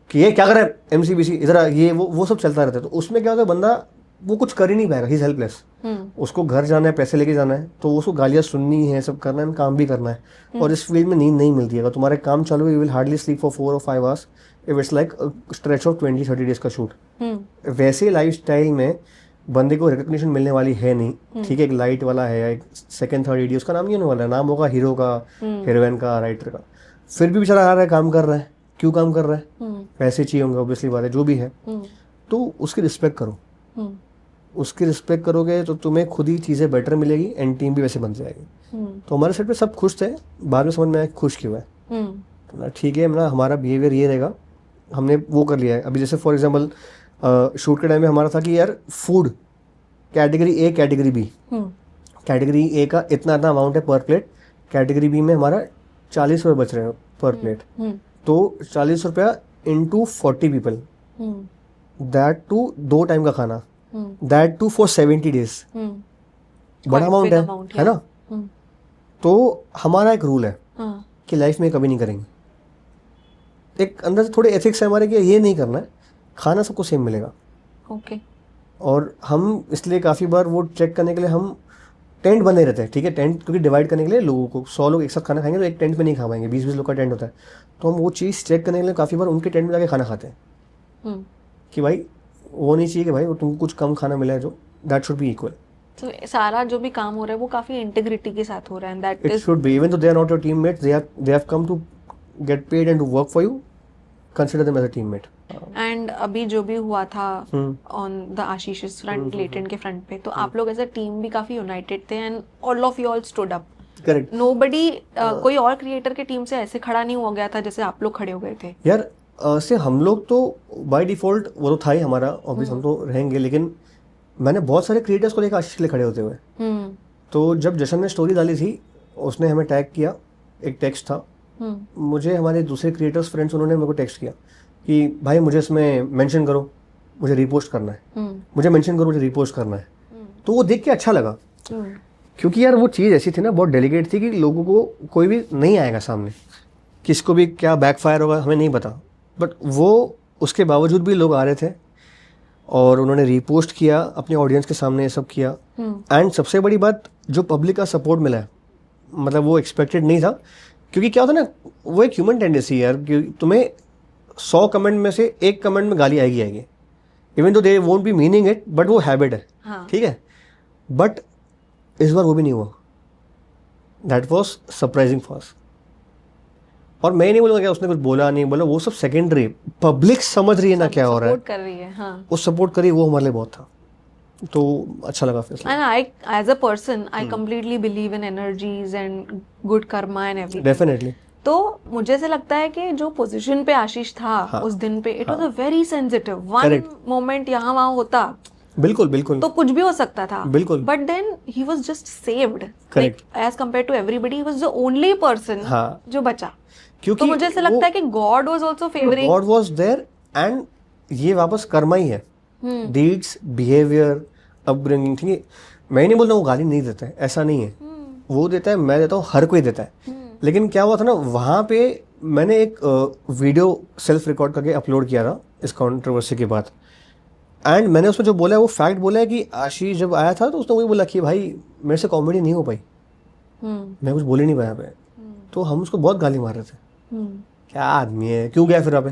A: कि ये क्या कर रहा है MCBC इधर आ, ये वो सब चलता रहता है। तो उसमें क्या होता है, बंदा वो कुछ कर ही नहीं पाएगा, ही इज हेल्पलेस। उसको घर जाना है, पैसे लेके जाना है, तो उसको गालियाँ सुननी है, सब करना है, काम भी करना है। और इस फील्ड में नींद नहीं मिलती है। अगर तुम्हारे काम चालू है, you will hardly sleep for 4 or 5 hours if it's like stretch of 20-30 days का शूट। वैसे लाइफस्टाइल में बंदे को रिकग्निशन मिलने वाली है नहीं। ठीक है, एक लाइट वाला है, एक सेकंड थर्ड एडी, उसका नाम नहीं होने वाला है, नाम होगा हीरो का, हीरोइन का, राइटर का। फिर भी बेचारा आ रहा है, काम कर रहा है। क्यों काम कर रहा है? पैसे चाहिए होंगे, ऑब्वियसली बात है, जो भी है। तो उसकी रिस्पेक्ट करो। उसकी रिस्पेक्ट करोगे तो तुम्हें खुद ही चीज़ें बेटर मिलेगी, एंड टीम भी वैसे बन जाएगी। तो हमारे सेट पे सब खुश थे, बाद में समझ में आया खुश क्यों है। तो ठीक है, ना हमारा बिहेवियर ये रहेगा, हमने वो कर लिया है। अभी जैसे फॉर एग्जांपल शूट के टाइम में हमारा था कि यार food category A category B, category A का इतना अमाउंट है पर प्लेट, कैटेगरी B में हमारा 40 रुपये बच रहे हैं पर प्लेट। तो 40 रुपया into 40 people, that too 2 time का खाना, दैट टू फॉर 70 days, बड़ा अमाउंट है ना। तो हमारा एक रूल है कि लाइफ में कभी नहीं करेंगे। एक अंदर से थोड़े एथिक्स है हमारे कि ये नहीं करना है, खाना सबको सेम मिलेगा।
B: ओके।
A: और हम इसलिए काफ़ी बार वो चेक करने के लिए हम टेंट बने रहते हैं। ठीक है, टेंट क्योंकि डिवाइड करने के लिए लोगों को 100 लोग एक साथ खाना खाएंगे तो एक टेंट में नहीं खा पाएंगे, 20-20 लोग का टेंट होता है। तो हम वो चीज़ चेक करने के लिए काफ़ी बार उनके टेंट में जाके खाना खाते हैं कि भाई वो नहीं चाहिए कि भाई तुमको कुछ कम खाना मिला है, जो दैट शुड बी इक्वल।
B: तो सारा जो भी काम हो रहा है वो काफी इंटीग्रिटी के साथ हो रहा है, that
A: it should be, even though they are not your teammates, they have come to get paid and to work for you, consider them as a teammate.
B: And अभी जो भी हुआ था on the Ashish front, Latent के front पे, तो आप लोग एज अ टीम भी काफी यूनाइटेड थे and all of you all stood up.
A: Correct.
B: Nobody कोई और क्रिएटर की टीम से ऐसे खड़ा नहीं हो गया था जैसे आप लोग खड़े हो गए थे।
A: यार से हम लोग तो बाय डिफॉल्ट वो तो था ही हमारा, ऑब्वियस हम तो रहेंगे, लेकिन मैंने बहुत सारे क्रिएटर्स को देखा आशीष के लिए खड़े होते हुए। तो जब जशन ने स्टोरी डाली थी, उसने हमें टैग किया, एक टेक्स्ट था, मुझे हमारे दूसरे क्रिएटर्स फ्रेंड्स उन्होंने मेरे को टेक्स्ट किया कि भाई मुझे इसमें मेंशन करो, मुझे रिपोस्ट करना है, मुझे मेंशन करो, मुझे रिपोस्ट करना है। तो वो देख के अच्छा लगा, क्योंकि यार वो चीज़ ऐसी थी ना, बहुत डेलिकेट थी कि लोगों को कोई भी नहीं आएगा सामने किसको भी क्या बैकफायर होगा हमें नहीं पता, बट वो उसके बावजूद भी लोग आ रहे थे और उन्होंने रीपोस्ट किया, अपने ऑडियंस के सामने ये सब किया। एंड सबसे बड़ी बात, जो पब्लिक का सपोर्ट मिला है, मतलब वो एक्सपेक्टेड नहीं था, क्योंकि क्या होता है ना, वो एक ह्यूमन टेंडेंसी है यार कि तुम्हें 100 कमेंट में से एक कमेंट में गाली आएगी, इवन तो they won't be meaning it, but वो हैबिट है।
B: हाँ.
A: ठीक है, बट इस बार वो भी नहीं हुआ। That was surprising for. और मैं नहीं बोलूँगा क्या उसने कुछ बोला नहीं बोला, वो सब सेकेंडरी, पब्लिक समझ रही है ना क्या हो रहा है,
B: सपोर्ट कर रही है। हाँ.
A: वो सपोर्ट करी, वो हमारे लिए बहुत था, तो अच्छा लगा फैसला।
B: And I, as a person, I completely believe in energies and good karma and everything.
A: Definitely.
B: तो मुझे ऐसे लगता है कि जो पोजीशन पे आशीष था
A: हाँ.
B: उस दिन पे, it was a very sensitive one
A: Correct.
B: Moment, यहाँ वहाँ होता
A: बिल्कुल बिल्कुल।
B: तो कुछ भी हो सकता था।
A: बिल्कुल।
B: But then he was just saved,
A: Correct.
B: As compare to everybody, he was the only person
A: हाँ.
B: जो बचा।
A: क्योंकि
B: तो मुझे ऐसे लगता है कि God was also favouring,
A: God was there, and ये वापस कर्मा ही है, डीड्स, बिहेवियर, अपब्रिंगिंग। ठीक है, मैं नहीं बोल रहा हूँ गाली नहीं देता है, ऐसा नहीं है, वो देता है, मैं देता हूँ, हर कोई देता है। लेकिन क्या हुआ था ना, वहाँ पे मैंने एक वीडियो सेल्फ रिकॉर्ड करके अपलोड किया था इस कंट्रोवर्सी के बाद, एंड मैंने उसमें जो बोला है वो फैक्ट बोला है कि आशीष जब आया था तो उसने वही बोला कि भाई मेरे से कॉमेडी नहीं हो पाई, मैं कुछ बोल ही नहीं पाया पे। तो हम उसको बहुत गाली मार रहे थे, क्या आदमी है, क्यों गया फिर यहाँ पे,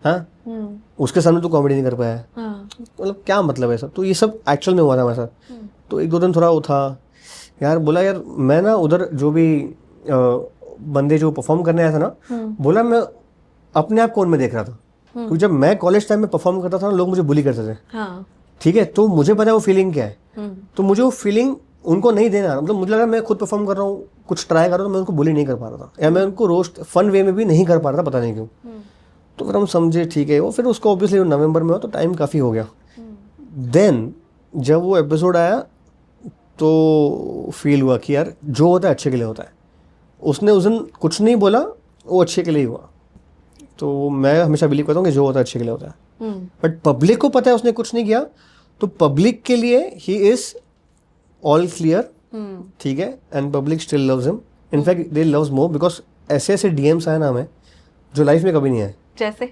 A: हाँ, उसके सामने तो कॉमेडी नहीं कर पाया, मतलब क्या मतलब है सब। तो ये सब एक्चुअल में हुआ था हमारे साथ। तो एक दो दिन थोड़ा वो था यार, बोला यार मैं ना उधर जो भी बंदे जो परफॉर्म करने आया था ना, बोला मैं अपने आप कौन में देख रहा था, क्योंकि जब मैं कॉलेज टाइम में परफॉर्म करता था ना, लोग मुझे बुली करते थे।
B: हाँ.
A: ठीक है, तो मुझे पता है वो फीलिंग क्या है, तो मुझे वो फीलिंग उनको नहीं देना, मतलब मुझे लगा मैं खुद परफॉर्म कर रहा हूँ, कुछ ट्राई कर रहा हूँ, तो मैं उनको बुली नहीं कर पा रहा था, या मैं उनको रोस्ट फन वे में भी नहीं कर पा रहा था, पता नहीं क्यों। तो फिर हम समझे ठीक है वो, फिर उसको ऑब्वियसली नवंबर में हुआ तो टाइम काफ़ी हो गया। देन जब वो एपिसोड आया तो फील हुआ कि यार जो होता है अच्छे के लिए होता है, उसने उस दिन कुछ नहीं बोला, वो अच्छे के लिए ही हुआ। तो मैं हमेशा बिलीव करता हूँ कि जो होता है अच्छे के लिए होता है, बट पब्लिक को पता है उसने कुछ नहीं किया, तो पब्लिक के लिए ही इज ऑल क्लियर। ठीक है, and public still loves him, in fact they loves more, because ऐसे ऐसे डीएम्स आए ना हमें जो लाइफ में कभी नहीं आए,
B: जैसे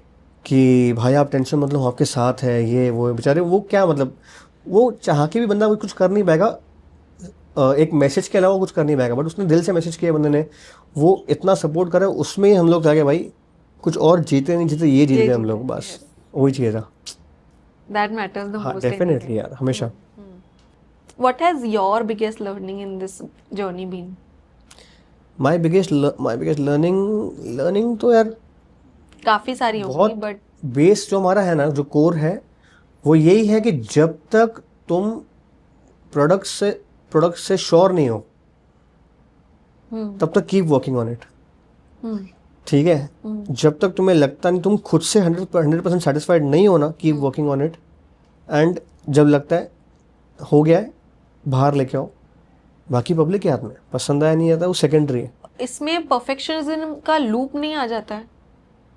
A: कि भाई आप टेंशन मतलब आपके साथ है, ये वो बेचारे, वो क्या मतलब, वो चाह के भी बंदा कुछ कर नहीं पाएगा, एक मैसेज के अलावा कुछ कर नहीं पाएगा, बट उसने दिल से मैसेज किया बंदे ने, वो इतना सपोर्ट करे, उसमें ही हम लोग जाके भाई कुछ और जीते नहीं जीते, ये जीत गए हम लोग, बस वही चाहिए था।
B: दैट मैटर्स द
A: हाँ
B: मोस्ट।
A: डेफिनेटली यार, हमेशा।
B: What has your biggest learning in this journey been?
A: My biggest learning तो यार
B: काफी सारी होगी,
A: बहुत,
B: बट
A: बेस जो हमारा है ना, जो कोर है, वो यही है कि जब तक तुम प्रोडक्ट से श्योर नहीं हो तब तक कीप वर्किंग ऑन इट। ठीक है, जब तक तुम्हें लगता नहीं, तुम खुद से 100% सेटिस्फाइड नहीं हो ना, keep working on it, and जब लगता है हो गया है, बाहर लेके आओ, बाकी पब्लिक के हाथ में, पसंद आया नहीं आता वो सेकेंडरी है।
B: इसमें परफेक्शनिज्म का लूप नहीं आ जाता है,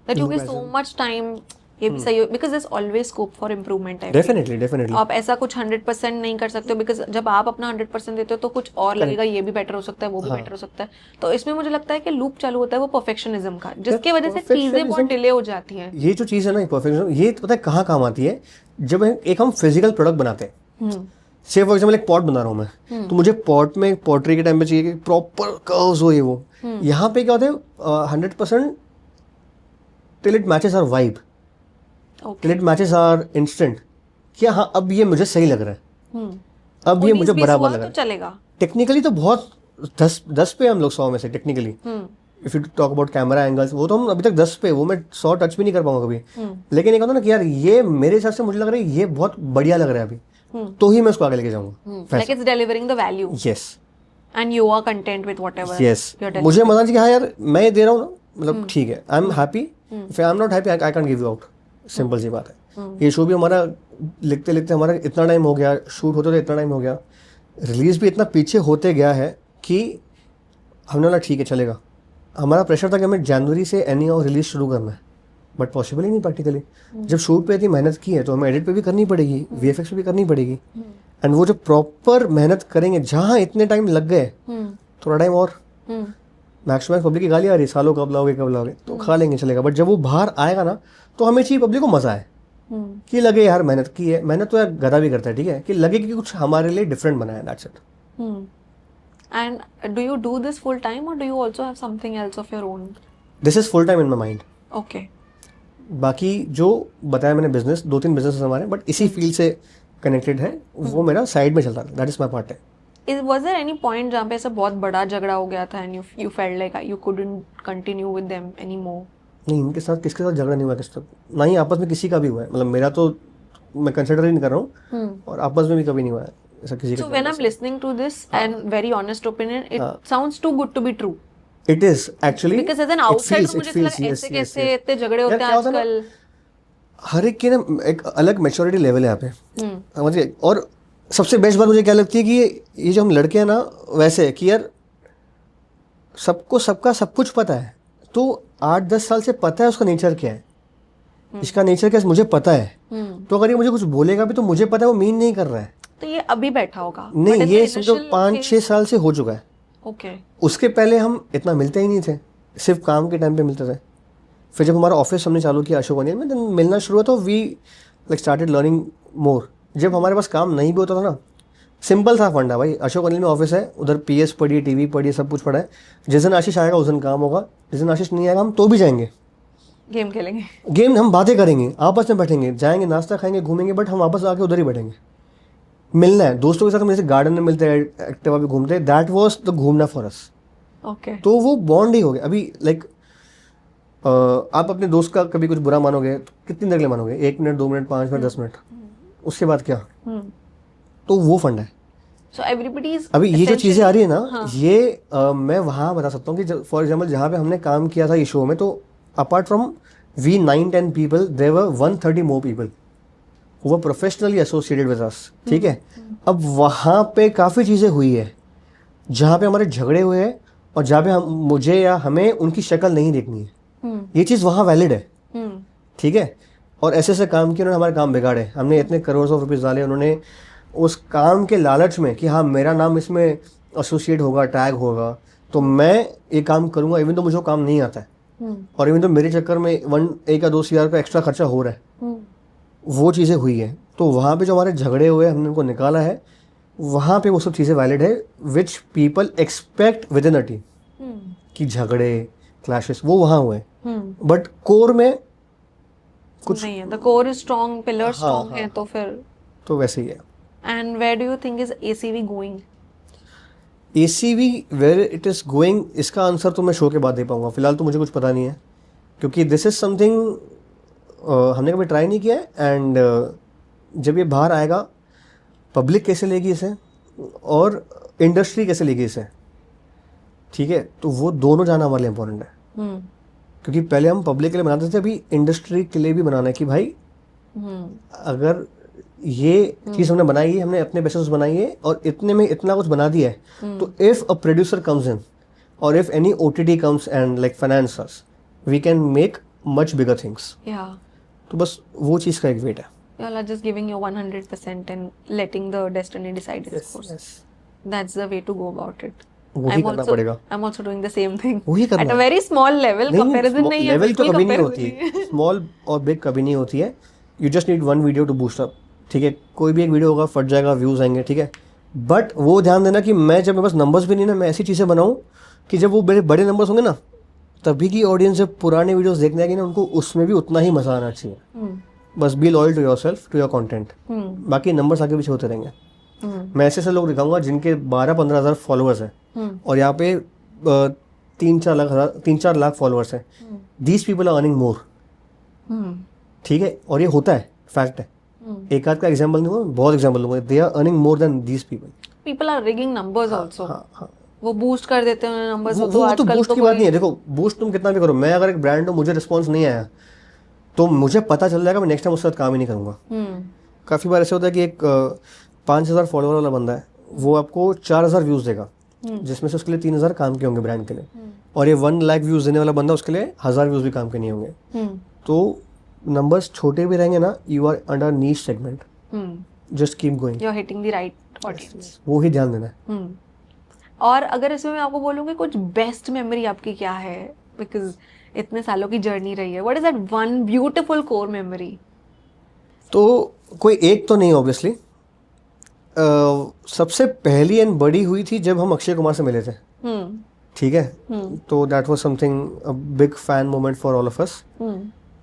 B: that you give so much time, ये भी सही हो, because there is always scope for improvement.
A: Definitely
B: आप ऐसा कुछ 100% नहीं कर सकते, बिकॉज जब आप अपना 100% देते हो तो कुछ और लगेगा, ये भी बेटर हो सकता है, वो भी बेटर हो सकता है। तो इसमें मुझे लगता है कि लूप चालू होता है वो परफेक्शनिज्म का, जिसकी वजह से चीजें बहुत डिले हो जाती हैं।
A: ये जो चीज़ है ना परफेक्शन, ये पता है कहाँ काम आती है, जब एक हम फिजिकल प्रोडक्ट बनाते हैं, से फॉर एग्जाम्पल एक पॉट बना रहा हूँ मैं, तो मुझे पॉट में पॉटरी के टाइम पे चाहिए कि प्रॉपर कर्व्स हो, ये वो, यहाँ पे क्या होता है 100% till it matches our vibe, till it matches our instant, क्या हाँ अब ये मुझे सही लग रहा है, अब ये मुझे बराबर लग रहा है,
B: चलेगा।
A: टेक्निकली तो बहुत 10 पे हम लोग 100 में से technically, if you talk about camera angles, वो तो हम अभी तक 10 पे, वो मैं 100 टच भी नहीं कर पाऊंगा कभी। लेकिन एक होता ना कि यार ये मेरे हिसाब से मुझे लग रहा है ये बहुत बढ़िया लग रहा है अभी, तो ही मैं उसको आगे लेके जाऊंगा।
B: Like it's delivering the value,
A: yes,
B: and you are content with whatever.
A: Yes, मुझे मजा कि हाँ यार मैं ये दे रहा हूँ ना, मतलब ठीक है, I am happy, if I am not happy I can give you out, simple सी बात है। ये शो भी हमारा लिखते लिखते हमारा इतना टाइम हो गया, शूट होते होते इतना टाइम हो गया, रिलीज भी इतना पीछे होते गया है कि हमने बोला ठीक है चलेगा। हमारा प्रेशर था कि हमें जनवरी से एनी और रिलीज शुरू करना है, बट पॉसिबल ही नहीं प्रैक्टिकली। जब शूट पे इतनी मेहनत की है तो हमें एडिट पे भी करनी पड़ेगी, वीएफएक्स पे भी करनी पड़ेगी, एंड वो जो प्रॉपर मेहनत करेंगे, जहाँ इतने टाइम लग गए, थोड़ा टाइम और मैक्स पब्लिक की गाली आ रही है, सालों कब लाओगे, तो खा लेंगे चलेगा, बट जब वो बाहर आएगा ना तो हमें चाहिए पब्लिक को मजा है, कि लगे यार मेहनत की है, मेहनत तो यार गधा भी करता है, ठीक है, कि लगे कि कुछ हमारे लिए डिफरेंट बना है, that's it.
B: And do you do this full time or do you also have something else of your own?
A: This is full time in my mind.
B: Okay.
A: बाकी जो बताया मैंने बिजनेस, 2-3 बिजनेस हमारे, बट इसी field से connected है, वो मेरा साइड में चलता है, दैट इज माई पार्ट है।
B: Was there any point जहाँ पे ऐसा बहुत बड़ा झगड़ा हो गया था and you felt like you couldn't continue with them anymore?
A: नहीं, इनके साथ किसके साथ झगड़ा नहीं हुआ, किसके साथ ना ही आपस में किसी का भी हुआ है, मतलब मेरा तो मैं कंसिडर ही नहीं कर रहा हूँ, और आपस में भी कभी नहीं हुआ है ऐसा किसी
B: So
A: का।
B: when I'm listening to this and very honest opinion, it sounds too good to be true.
A: It is actually,
B: Because as an outsider मुझे ऐसा लगा ऐसे कैसे इतने झगड़े होते हैं आजकल।
A: हर एक की ना एक अलग मैच्योरिटी लेवल है यहाँ पे, समझिए। और सबसे बेस्ट बात मुझे क्या लगती है कि ये जो हम लड़के हैं ना, वैसे कि यार सबको सबका सब कुछ पता है, तो 8-10 साल से पता है उसका नेचर क्या है, इसका नेचर क्या है मुझे पता है, तो अगर ये मुझे कुछ बोलेगा भी तो मुझे पता है वो मीन नहीं कर रहा है।
B: तो ये अभी बैठा होगा?
A: नहीं, ये समझो 5-6 साल से हो चुका है।
B: ओके।
A: उसके पहले हम इतना मिलते ही नहीं थे, सिर्फ काम के टाइम पे मिलते थे। फिर जब हमारा ऑफिस हमने चालू किया अशोक अनिल में, तो मिलना शुरू हुआ, तो we like started learning more. जब हमारे पास काम नहीं भी होता था ना, सिंपल था फंडा, भाई अशोक अनिल में ऑफिस है, उधर पीएस पढ़िए, टीवी पढ़िए, सब कुछ पढ़ा है। जिस दिन आशीष आएगा उस दिन काम होगा, जिस दिन आशीष नहीं आएगा हम तो भी जाएंगे,
B: गेम खेलेंगे,
A: गेम हम बातें करेंगे, आपस में बैठेंगे, जाएंगे नाश्ता खाएंगे, घूमेंगे, बट हम वापस आके उधर ही बैठेंगे। मिलना है दोस्तों के साथ, हम जैसे गार्डन में मिलते हैं, एक्टिवा भी घूमते हैं, दैट वाज द घूमना फॉर अस।
B: ओके।
A: तो वो बॉन्ड ही हो गया। अभी लाइक आप अपने दोस्त का कभी कुछ बुरा मानोगे तो कितनी देर के लिए मानोगे? 1 मिनट, 2 मिनट, 5 मिनट, 10 मिनट, उसके बाद क्या? तो वो फंड है।
B: So everybody is
A: अभी ये जो चीज़ें आ रही है ना,
B: हाँ.
A: ये मैं वहाँ बता सकता हूँ कि फॉर एग्जाम्पल जहाँ पे हमने काम किया था ये शो में, तो apart from we 9-10 people, there were 130 more people who were professionally associated with us, ठीक है। अब वहाँ पे काफ़ी चीज़ें हुई है जहाँ पे हमारे झगड़े हुए हैं, और जहाँ पे हम, मुझे या हमें उनकी शक्ल नहीं देखनी है, ये चीज़ वहाँ वैलिड है, ठीक है। और ऐसे ऐसे काम किए उन्होंने, हमारे काम बिगाड़े, हमने इतने करोड़ ऑफ रुपीज़ डाले, उन्होंने उस काम के लालच में कि हाँ मेरा नाम इसमें एसोसिएट होगा, टैग होगा, तो मैं ये काम करूँगा इवन तो मुझे वो काम नहीं आता है, और इवन तो मेरे चक्कर में 1 या 2 CR का एक्स्ट्रा खर्चा हो रहा है, वो चीज़ें हुई है। तो वहाँ पे जो हमारे झगड़े हुए हमने उनको निकाला है, वहाँ पे वो सब चीज़ें वैलिड है which people expect with in a team, कि झगड़े क्लैशेस वो वहाँ हुए, बट कोर में कुछ
B: नहीं है। The core is strong, pillar strong है, तो फिर
A: तो वैसे ही है।
B: And where do you think is ACV going?
A: ACV where it is going, इसका आंसर तो मैं शो के बाद दे पाऊंगा, फिलहाल तो मुझे कुछ पता नहीं है, क्योंकि दिस इज़ समथिंग हमने कभी ट्राई नहीं किया है। एंड जब ये बाहर आएगा, पब्लिक कैसे लेगी इसे और इंडस्ट्री कैसे लेगी इसे, ठीक है, तो वो दोनों जाना हमारे लिए इम्पोर्टेंट है। क्योंकि पहले हम पब्लिक के लिए बनाते थे, अभी इंडस्ट्री के लिए भी बनाना है कि भाई अगर ये चीज़ हमने बनाई है, हमने अपने पैसे से बनाई है और इतने में इतना कुछ बना दिया है, तो if a producer comes in और if any OTT comes and like finance us, we can make much bigger things. तो बस वो चीज़ का एक वेट है।
B: You are just giving your 100% and letting the destiny decide its course. That's the way to go about it.
A: वही करना पड़ेगा।
B: I'm also doing the same thing.
A: वही करना
B: At a very small level, comparison नहीं है।
A: Level तो
B: बिल्कुल
A: कभी नहीं
B: comparison
A: होती, स्मॉल और बिग कभी नहीं होती है। You just need 1 video to boost up, ठीक है, कोई भी एक वीडियो होगा, फट जाएगा, व्यूज आएंगे, ठीक है, बट वो ध्यान देना कि मैं जब मेरे पास नंबर्स भी नहीं ना, मैं ऐसी चीज़ें बनाऊँ कि जब वो बड़े बड़े नंबर्स होंगे ना, तभी की ऑडियंस जब पुराने वीडियोस देखने आएगी ना, उनको उसमें भी उतना ही मजा आना चाहिए। बस be loyal to yourself, to your content, बाकी नंबर्स आगे पीछे होते रहेंगे। मैं ऐसे ऐसे लोग दिखाऊंगा जिनके 12-15 हज़ार फॉलोअर्स हैं और यहाँ पे 3-4 लाख फॉलोअर्स हैं। These people are earning more, ठीक है, और ये होता है, फैक्ट है। एक आध का एग्जांपल नहीं हुआ, बहुत एग्जांपल हुए, they are earning more than these people.
B: People are rigging numbers also. वो बूस्ट कर देते हैं नंबर्स।
A: वो तो बूस्ट की बात नहीं है। देखो बूस्ट तुम कितना भी करो, मैं अगर एक ब्रांड हूँ, मुझे रिस्पॉन्स नहीं आया तो मुझे पता चल जाएगा, मैं नेक्स्ट टाइम उसके साथ काम ही नहीं करूँगा। काफ़ी बार ऐसे होता है कि एक 5,000 फॉलोअर वाला बंदा है, वो आपको 4,000 व्यूज़ देगा, जिसमें से उसके लिए 3,000 काम के होंगे ब्रांड के लिए, और ये 1 लाख व्यूज़ देने वाला बंदा, उसके लिए 1,000 व्यूज़ भी काम के नहीं होंगे। तो नंबर्स छोटे भी रहेंगे ना, you are under niche segment, just keep going,
B: you are hitting the right audience.
A: वो ही ध्यान देना है।
B: और अगर इसमें मैं आपको बोलूँगी कुछ बेस्ट मेमोरी आपकी क्या है, बिकॉज इतने सालों की जर्नी रही है, what is that one beautiful core memory?
A: तो कोई एक तो नहीं ऑब्वियसली, सबसे पहली एंड बड़ी हुई थी जब हम अक्षय कुमार से मिले थे, ठीक है। तो that was something a big fan moment for all of us,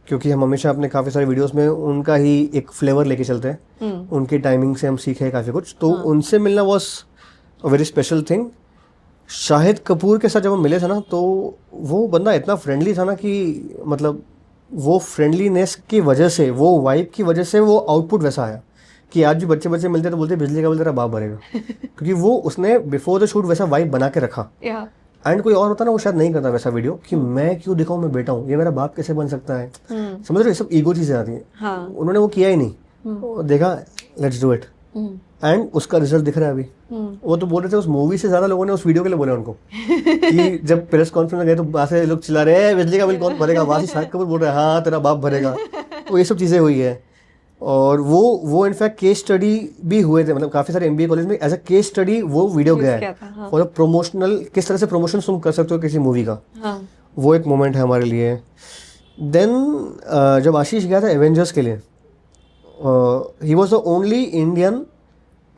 A: क्योंकि हम हमेशा अपने काफ़ी सारे वीडियोस में उनका ही एक फ्लेवर लेके चलते हैं, उनकी टाइमिंग से हम सीखे हैं काफ़ी कुछ। तो उनसे मिलना was a very special thing. Shahid Kapoor के साथ जब हम मिले थे ना, तो वो बंदा इतना फ्रेंडली था ना कि मतलब वो फ्रेंडलीनेस की वजह से, वो वाइब की वजह से वो आउटपुट वैसा आया कि आज भी बच्चे बच्चे मिलते तो बोलते बिजली का बिल तेरा बाप भरेगा क्योंकि वो उसने बिफोर द शूट वैसा वाइब बना के रखा। एंड कोई और होता ना वो शायद नहीं करता वैसा वीडियो कि मैं क्यों दिखाऊं मैं बेटा हूँ, ये मेरा बाप कैसे बन सकता है, समझ रहे हो, ये सब ईगो चीज़ें आती हैं। उन्होंने वो किया ही नहीं, देखा लेट्स डू इट, एंड उसका रिजल्ट दिख रहा है अभी। वो तो बोल रहे थे उस मूवी से ज़्यादा लोगों ने उस वीडियो के लिए बोला उनको कि जब प्रेस कॉन्फ्रेंस में गए तो वहाँ से लोग चिल्ला रहे हैं बिजली का बिल कौन भरेगा, वहाँ से शाहिद कपूर बोल रहे हैं हाँ तेरा बाप भरेगा। तो ये सब चीज़ें हुई है। और वो इनफैक्ट केस स्टडी भी हुए थे, मतलब काफ़ी सारे MBA कॉलेज में एज अ केस स्टडी वो वीडियो गया है फॉर अ प्रोमोशनल, किस तरह से प्रमोशन तुम कर सकते हो किसी मूवी का। वो एक मोमेंट है हमारे लिए। देन जब आशीष गया था एवेंजर्स के लिए, he was the only Indian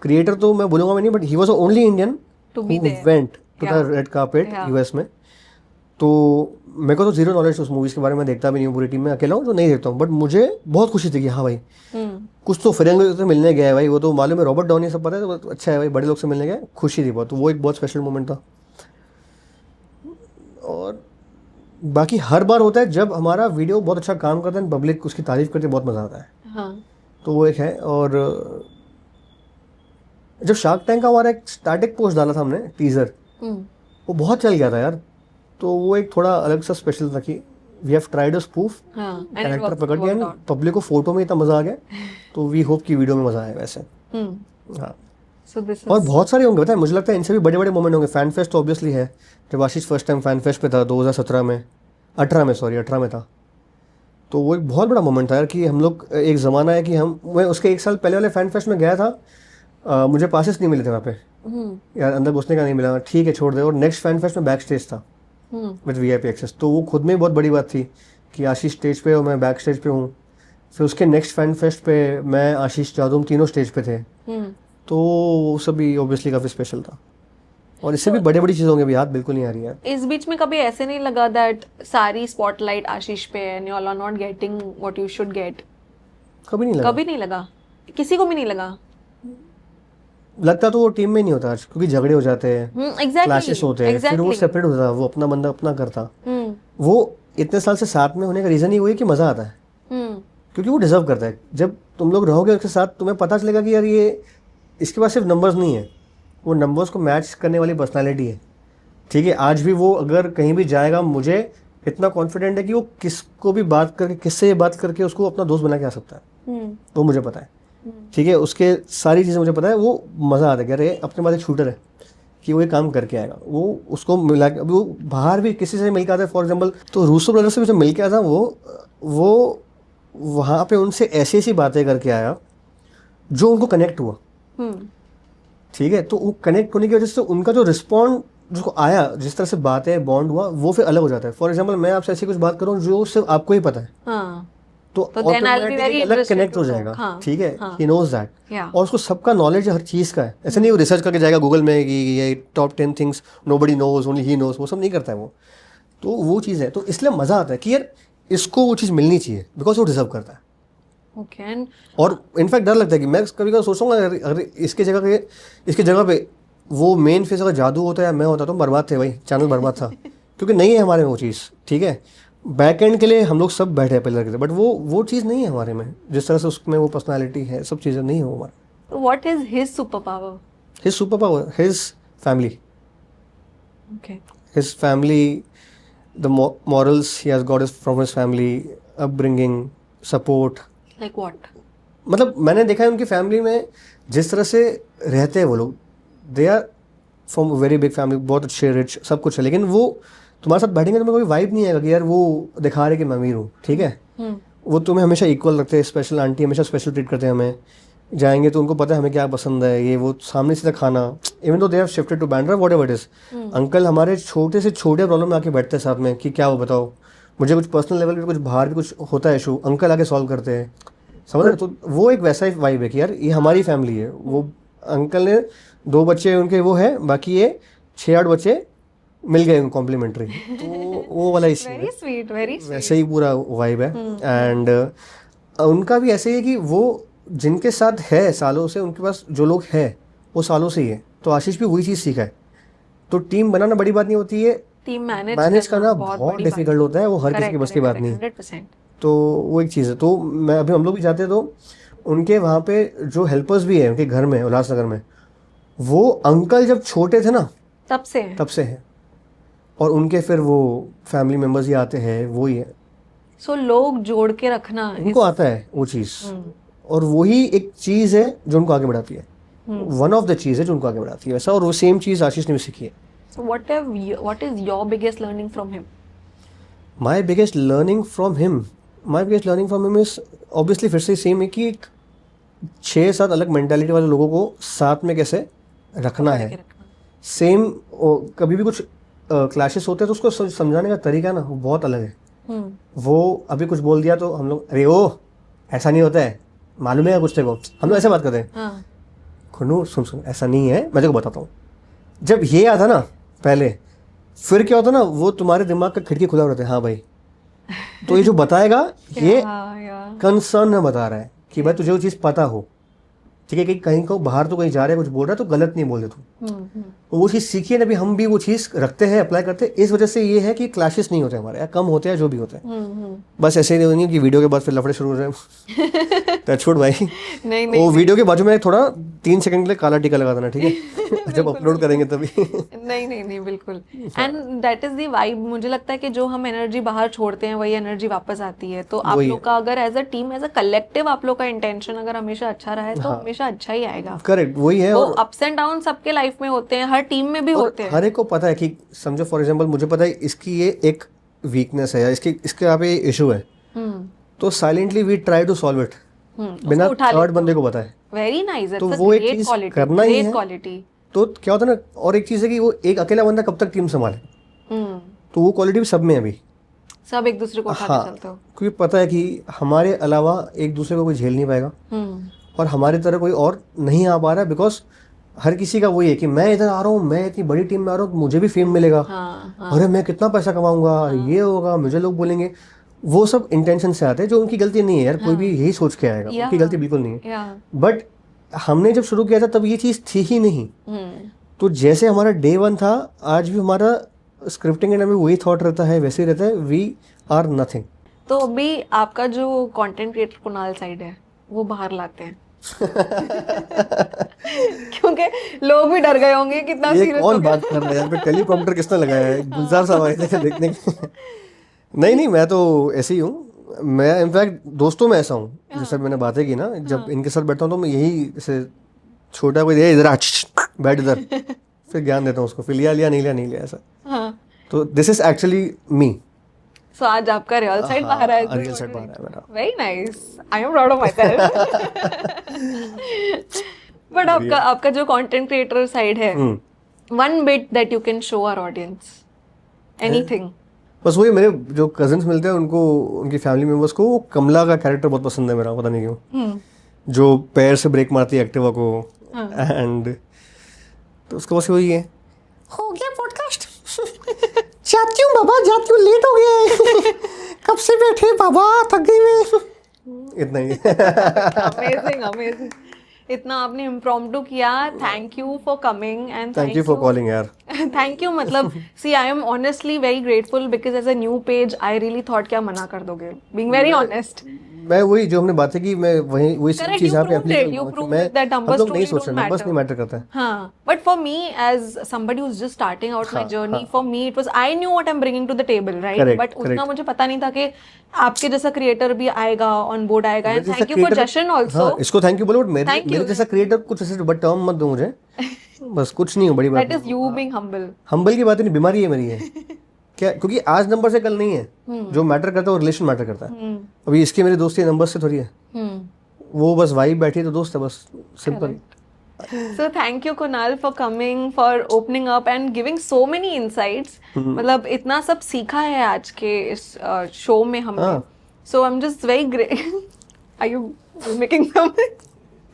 A: creator, तो मैं बोलूँगा मैं नहीं, but he was the only Indian who went to the red carpet US में। तो मेरे को तो जीरो नॉलेज उस मूवीज़ के बारे में, देखता भी नहीं हूँ, पूरी टीम में अकेला हूँ तो नहीं देखता हूँ, बट मुझे बहुत खुशी थी कि हाँ भाई कुछ तो फिरेंगे से मिलने गया है भाई, वो तो मालूम है रॉबर्ट डाउनी सब पता है, तो अच्छा है भाई बड़े लोग से मिलने गया, खुशी थी बहुत। तो वो एक बहुत स्पेशल मोमेंट था। और बाकी हर बार होता है जब हमारा वीडियो बहुत अच्छा काम करता है, पब्लिक उसकी तारीफ करती है, बहुत मज़ा आता है। तो वो एक है। और जब शार्क टैंक का हमारा एक स्टार्टिंग पोस्ट डाला था हमने टीजर, वो बहुत चल गया था यार, तो वो एक थोड़ा अलग सा स्पेशल था कि we have tried a spoof, character पकड़ के, एंड पब्लिक को फोटो में इतना मजा आ गया, तो वी होप कि वीडियो में मजा आए वैसे। हाँ, और बहुत सारे होंगे, पता है मुझे लगता है इनसे भी बड़े बड़े मोमेंट होंगे। फैन फेस्ट तो ऑब्वियसली है, जब आशीष फर्स्ट टाइम फैन फेस्ट पे था 2017 में, 18 में था, तो वो एक बहुत बड़ा मोमेंट था यार कि हम लोग, एक ज़माना है कि मैं उसके एक साल पहले वाले फैन फेस्ट में गया था, मुझे पासेस नहीं मिले थे वहाँ पे, यार अंदर घुसने का नहीं मिला, ठीक है छोड़ दे। और नेक्स्ट फैन फेस्ट में बैक स्टेज था विद VIP एक्सेस, तो वो खुद में बहुत बड़ी बात थी कि आशीष स्टेज पे और मैं बैक स्टेज पे हूँ। फिर उसके नेक्स्ट फैन फेस्ट पे मैं, आशीष, जादू, तीनों स्टेज पे थे, तो वो सभी ऑब्वियसली काफ़ी स्पेशल था। और इससे भी बड़ी चीज़ होंगी, अभी याद बिल्कुल नहीं आ रही है।
B: इस बीच में कभी ऐसे नहीं लगा दैट सारी स्पॉटलाइट आशीष पे and you all are not getting what you should get?
A: कभी नहीं लगा,
B: कभी नहीं लगा, किसी को भी नहीं लगा।
A: लगता तो वो टीम में नहीं होता आज, क्योंकि झगड़े हो जाते हैं, क्लैशेस होते हैं, फिर वो सेपरेट होता है, वो अपना बंदा अपना करता। वो इतने साल से साथ में होने का रीजन ही वही कि मजा आता है, क्योंकि वो डिजर्व करता है। जब तुम लोग रहोगे उसके साथ, तुम्हें पता चलेगा कि यार ये इसके पास सिर्फ नंबर्स नहीं है, वो नंबर्स को मैच करने वाली पर्सनालिटी है, ठीक है। आज भी वो अगर कहीं भी जाएगा, मुझे इतना कॉन्फिडेंट है कि वो किसको भी बात करके, किससे बात करके उसको अपना दोस्त बना के आ सकता है, वो मुझे पता है, ठीक है। उसके सारी चीज़ें मुझे पता है, वो मज़ा आता है कि अरे अपने पास एक शूटर है कि वो ये काम करके आएगा। वो उसको मिला, अभी वो बाहर भी किसी से मिल के आता है, फॉर एग्जांपल तो रूसो ब्रदर्स से भी जब मिल के आया था, वो वहाँ पे उनसे ऐसी ऐसी बातें करके आया जो उनको कनेक्ट हुआ, ठीक है। तो वो कनेक्ट होने की वजह से उनका जो रिस्पॉन्ड जो आया, जिस तरह से बातें बॉन्ड हुआ, वो फिर अलग हो जाता है। फॉर एग्जाम्पल मैं आपसे ऐसी कुछ बात करूँ जो सिर्फ आपको ही पता है, तो ऑटोमेटिकली अलग कनेक्ट हो जाएगा, ठीक है। ही नोज दैट, और उसको सबका नॉलेज हर चीज़ का है। ऐसा नहीं वो रिसर्च करके जाएगा गूगल में कि ये top 10 things nobody knows only he knows, वो सब नहीं करता है वो। तो वो चीज़ है, तो इसलिए मज़ा आता है कि यार इसको वो चीज़ मिलनी चाहिए, बिकॉज वो डिजर्व करता है। और इनफैक्ट डर लगता है कि मैं कभी कभी सोचूंगा अगर इसके जगह पे वो मेन फेस अगर जादू होता या मैं होता तो बर्बाद थे भाई, चैनल बर्बाद था, क्योंकि नहीं है हमारे में वो चीज़, ठीक है। बैक एंड के लिए हम लोग सब बैठे हैं पिलर के, बट वो चीज़ नहीं है हमारे में, जिस तरह से उसमें वो पर्सनालिटी है, सब चीज़ें नहीं है हमारे।
B: What is his super power?
A: His super power, his family, his family, the morals he has got is from his family, upbringing, support.
B: Like what? मतलब
A: मैंने देखा है उनकी फैमिली में जिस तरह से रहते हैं वो लोग, they are from very big family, बहुत अच्छे रिच सब कुछ है, लेकिन वो तुम्हारे साथ बैठेंगे तो तुम्हें कोई वाइब नहीं आएगा कि यार वो दिखा रहे कि मैं अमीर हूँ, ठीक है। वो तुम्हें हमेशा इक्वल रखते हैं, स्पेशल आंटी हमेशा स्पेशल ट्रीट करते हैं हमें, जाएंगे तो उनको पता है हमें क्या पसंद है, ये वो सामने से खाना, even though they have shifted to Bandra whatever it is. Uncle हमारे छोटे से छोटे प्रॉब्लम में आके बैठते हैं साथ में कि क्या हो बताओ, मुझे कुछ पर्सनल लेवल पे कुछ बाहर भी कुछ होता है इशू, अंकल आके सॉल्व करते हैं, समझ रहे? तो वो एक वैसा ही वाइब है कि यार ये हमारी फैमिली है। वो अंकल ने 2 बच्चे उनके वो है, बाकी ये 6-8 बच्चे मिल गए कॉम्प्लीमेंट्री, तो वो वाला इसी
B: वेरी स्वीट, वेरी
A: वैसे ही पूरा वाइब है। एंड उनका भी ऐसे ही है कि वो जिनके साथ है सालों से, उनके पास जो लोग हैं वो सालों से ही है, तो आशीष भी वही चीज़ सीखा है। तो टीम बनाना बड़ी बात नहीं होती है,
B: टीम
A: मैनेज करना बहुत डिफिकल्ट होता है, वो हर किसी के बस की बात नहीं है।
B: 100%।
A: तो वो एक चीज़ है। तो मैं अभी हम लोग भी जाते हैं तो उनके वहाँ पे जो हेल्पर्स भी हैं उनके घर में उल्लासनगर में, वो अंकल जब छोटे थे ना
B: तब से
A: हैं, और उनके फिर वो फैमिली मेम्बर्स ही आते हैं, वो ही है,
B: सो लोग जोड़ के रखना
A: उनको आता है वो चीज़, और वही एक चीज़ है जो उनको आगे बढ़ाती है, वन ऑफ द चीज़ है जो उनको आगे बढ़ाती है वैसा। और वो सेम चीज़ आशीष ने भी सीखी है।
B: So what is your biggest learning from him?
A: My biggest learning from him is obviously फिर से सेम है कि 6-7 अलग मेंटालिटी वाले लोगों को साथ में कैसे रखना है। सेम कभी भी कुछ क्लैशेस होते हैं तो उसको समझाने का तरीका ना वो बहुत अलग है। वो अभी कुछ बोल दिया तो हम लोग अरे ओ ऐसा नहीं होता है, मालूम है कुछ तेरे को, हम लोग ऐसे बात करते हैं। खुनू सुन ऐसा नहीं है, मैं तेरे को बताता हूँ। जब ये आता ना पहले, फिर क्या होता ना, वो तुम्हारे दिमाग का खिड़की खुला रहता है, हाँ भाई तो ये जो बताएगा ये कंसर्न में बता रहा है कि भाई तुझे वो चीज़ पता हो, ठीक है, कि कहीं को बाहर तो कहीं जा रहे हैं कुछ बोल रहा है तो गलत नहीं बोल दे तू। तो वो चीज़ सीखिए ना, अभी हम भी वो चीज़ रखते हैं, अप्लाई करते हैं। इस वजह से ये है कि क्लैशेस नहीं होते हमारे, या कम होते हैं जो भी होते हैं। बस ऐसे ही नहीं कि वीडियो के बाद फिर लफड़े शुरू हो जाए। टच वुड भाई,
B: नहीं
A: वो वीडियो के बाजू में थोड़ा 3 सेकंड के लिए काला टीका लगा देना, ठीक है, जब अपलोड करेंगे तभी।
B: नहीं बिल्कुल। And that is the vibe. मुझे लगता है कि जो हम एनर्जी बाहर छोड़ते हैं वही एनर्जी वापस आती है। तो आप लोग का अगर as a team, as a collective आप लोग का इंटेंशन अगर हमेशा अच्छा रहा है तो हमेशा अच्छा ही आएगा।
A: करेक्ट, वही है।
B: वो अप्स एंड डाउन सबके लाइफ में होते हैं, हर टीम में भी होते हैं।
A: हर एक को पता है कि समझो फॉर एग्जांपल मुझे पता है इसकी ये एक वीकनेस है या इसके यहाँ पे इशू है, तो silently we try to solve it, बिना थर्ड बंदे को पता है।
B: वेरी नाइस,
A: तो वो एक चीज करना ही है। तो क्या होता है ना, और एक चीज है कि वो एक अकेला बंदा कब तक टीम संभाले, तो वो क्वालिटी भी सब में है अभी,
B: सब एक दूसरे को उठाते चलते हो।
A: क्योंकि पता है कि हमारे अलावा एक दूसरे को कोई झेल नहीं पाएगा, और हमारी तरह कोई और नहीं आ पा रहा है, बिकॉज हर किसी का वही है कि मैं इधर आ रहा हूँ, मैं इतनी बड़ी टीम में आ रहा हूँ, मुझे भी फेम मिलेगा, अरे मैं कितना पैसा कमाऊंगा, ये होगा, मुझे लोग बोलेंगे। वो सब इंटेंशन से आते हैं, जो उनकी गलती नहीं है यार, कोई भी यही सोच के आएगा, उनकी गलती बिल्कुल नहीं है। बट हमने जब शुरू किया था तब ये चीज़ थी ही नहीं। तो जैसे हमारा डे 1 था, आज भी हमारा स्क्रिप्टिंग एंड में वही थॉट रहता है, वैसे ही रहता है, वी आर नथिंग।
B: तो अभी आपका जो कंटेंट क्रिएटर कुणाल साइड है वो बाहर लाते हैं। क्योंकि लोग भी डर गए होंगे कितना सीरियस
A: कौन बात कर रहा है यहाँ पे, टेलीप्रॉम्प्टर किसने लगाया है, गुलजार साहब आए थे देखने के। नहीं, मैं तो ऐसे ही हूँ। मैं इनफैक्ट दोस्तों में ऐसा हूँ, जैसे मैंने बातें की ना, जब इनके साथ बैठता हूँ तो मैं यही जैसे छोटा कोई दे इधर बैठ इधर, फिर ज्ञान देता हूँ उसको, फिर लिया नहीं लिया ऐसा। तो दिस इज एक्चुअली मी।
B: सो आज आपका रियल साइड बाहर है।
A: रियल साइड बाहर है मेरा।
B: Very nice, I am proud of myself. But आपका जो कंटेंट क्रिएटर साइड है, one bit that you can show our audience, anything.
A: बस वही, मेरे जो कजिन्स मिलते हैं उनको, उनकी फैमिली मेंबर्स को वो कमला का कैरेक्टर बहुत पसंद है मेरा, पता नहीं क्यों, जो पैर से ब्रेक मारती है एक्टिवा को, एंड तो उसको बस वही है, हो गया पॉडकास्ट, जाती हूँ बाबा, जाती हूँ, लेट हो गया, कब से बैठे बाबा, थक गई मैं, इतना ही।
B: अमेजिंग। इतना आपने इम्प्रॉम्प्टू किया। Thank you for coming and
A: thank you for calling यार।
B: थैंक यू, मतलब see I am honestly very grateful because as a new page I really thought क्या मना कर दोगे, बीइंग वेरी ऑनेस्ट।
A: मैं वही जो हमने बातें की, मैं वही चीज यहाँ पे एप्लीकेट करूंगा। हम लोग नहीं सोच रहे, नंबर्स नहीं मैटर करता है।
B: हाँ, but for me as somebody who is just starting out my journey, for me it was, I knew what I am bringing to the table, right, but उतना मुझे पता नहीं था कि आपके जैसा क्रिएटर भी आएगा, ऑन बोर्ड आएगा। And thank you for Jashan also.
A: इसको थैंक यू बोलो, बट मेरे जैसा क्रिएटर कुछ ऐसे बट टर्म मत दो मुझे, बस कुछ नहीं हो, बड़ी बात।
B: That is you being humble.
A: Humble की बात नहीं, बीमारी है मेरी है क्या, क्योंकि आज नंबर से कल नहीं है, जो मैटर करता है वो रिलेशन मैटर करता है। अभी इसकी मेरी दोस्ती नंबर से थोड़ी है, वो बस वाइब बैठी तो दोस्त है बस, simple.
B: So thank you Kunal for coming, for opening up and giving so many insights. मतलब इतना सब सीखा है आज के इस शो में हमने.
A: हाँ.
B: So I'm just very great. Are you making something?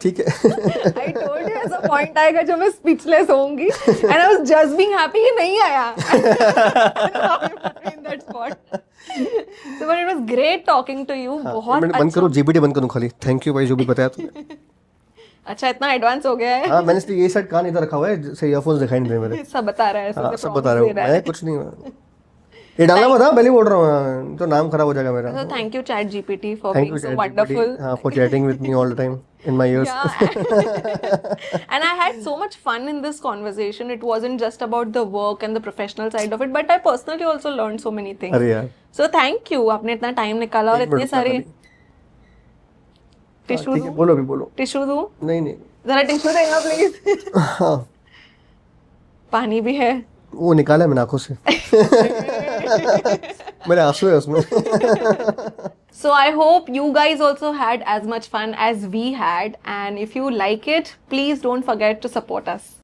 A: ठीक है।
B: I told you ऐसा point आएगा जो मैं speechless होऊंगी. And I was just being happy कि नहीं आया. In that spot. So but it was great talking to you. बहुत
A: मैंने बंद करो, जीपीटी बंद करूँ खाली। थैंक यू भाई जो भी बताया तुमने।
B: अच्छा इतना एडवांस हो गया है।
A: हाँ मैंने इसलिए ये साइड कान इधर रखा हुआ है जिससे ईयरफोन्स दिखाई नहीं दे मेरे।
B: सब बता रहा है,
A: हाँ सब बता रहे हो, मैं कुछ नहीं हुआ। ये डालना मत, हाँ पहले बोल रहा हूँ तो नाम खराब हो जाएगा मेरा।
B: So thank you ChatGPT for
A: Thank
B: being
A: you
B: so
A: ChatGPT,
B: wonderful.
A: हाँ for chatting with me all the time in my ears.
B: Yeah. And I had so much fun in this conversation. It wasn't just about the work and the professional side of it, but I personally also learned so many things.
A: अरे यार।
B: So thank you, आपने इतना time निकाला और इतने सारे tissue
A: ठीक है, बोलो भी बोलो।
B: टिश्यू दूं?
A: नहीं नहीं।
B: जरा टिश्यू देना प्लीज।
A: हाँ।
B: पानी भी है।
A: वो निकाला मैंने आंखों से। मेरे आंसू है उसमें।
B: So I hope you guys also had as much fun as we had, and if you like it, please don't forget to support us.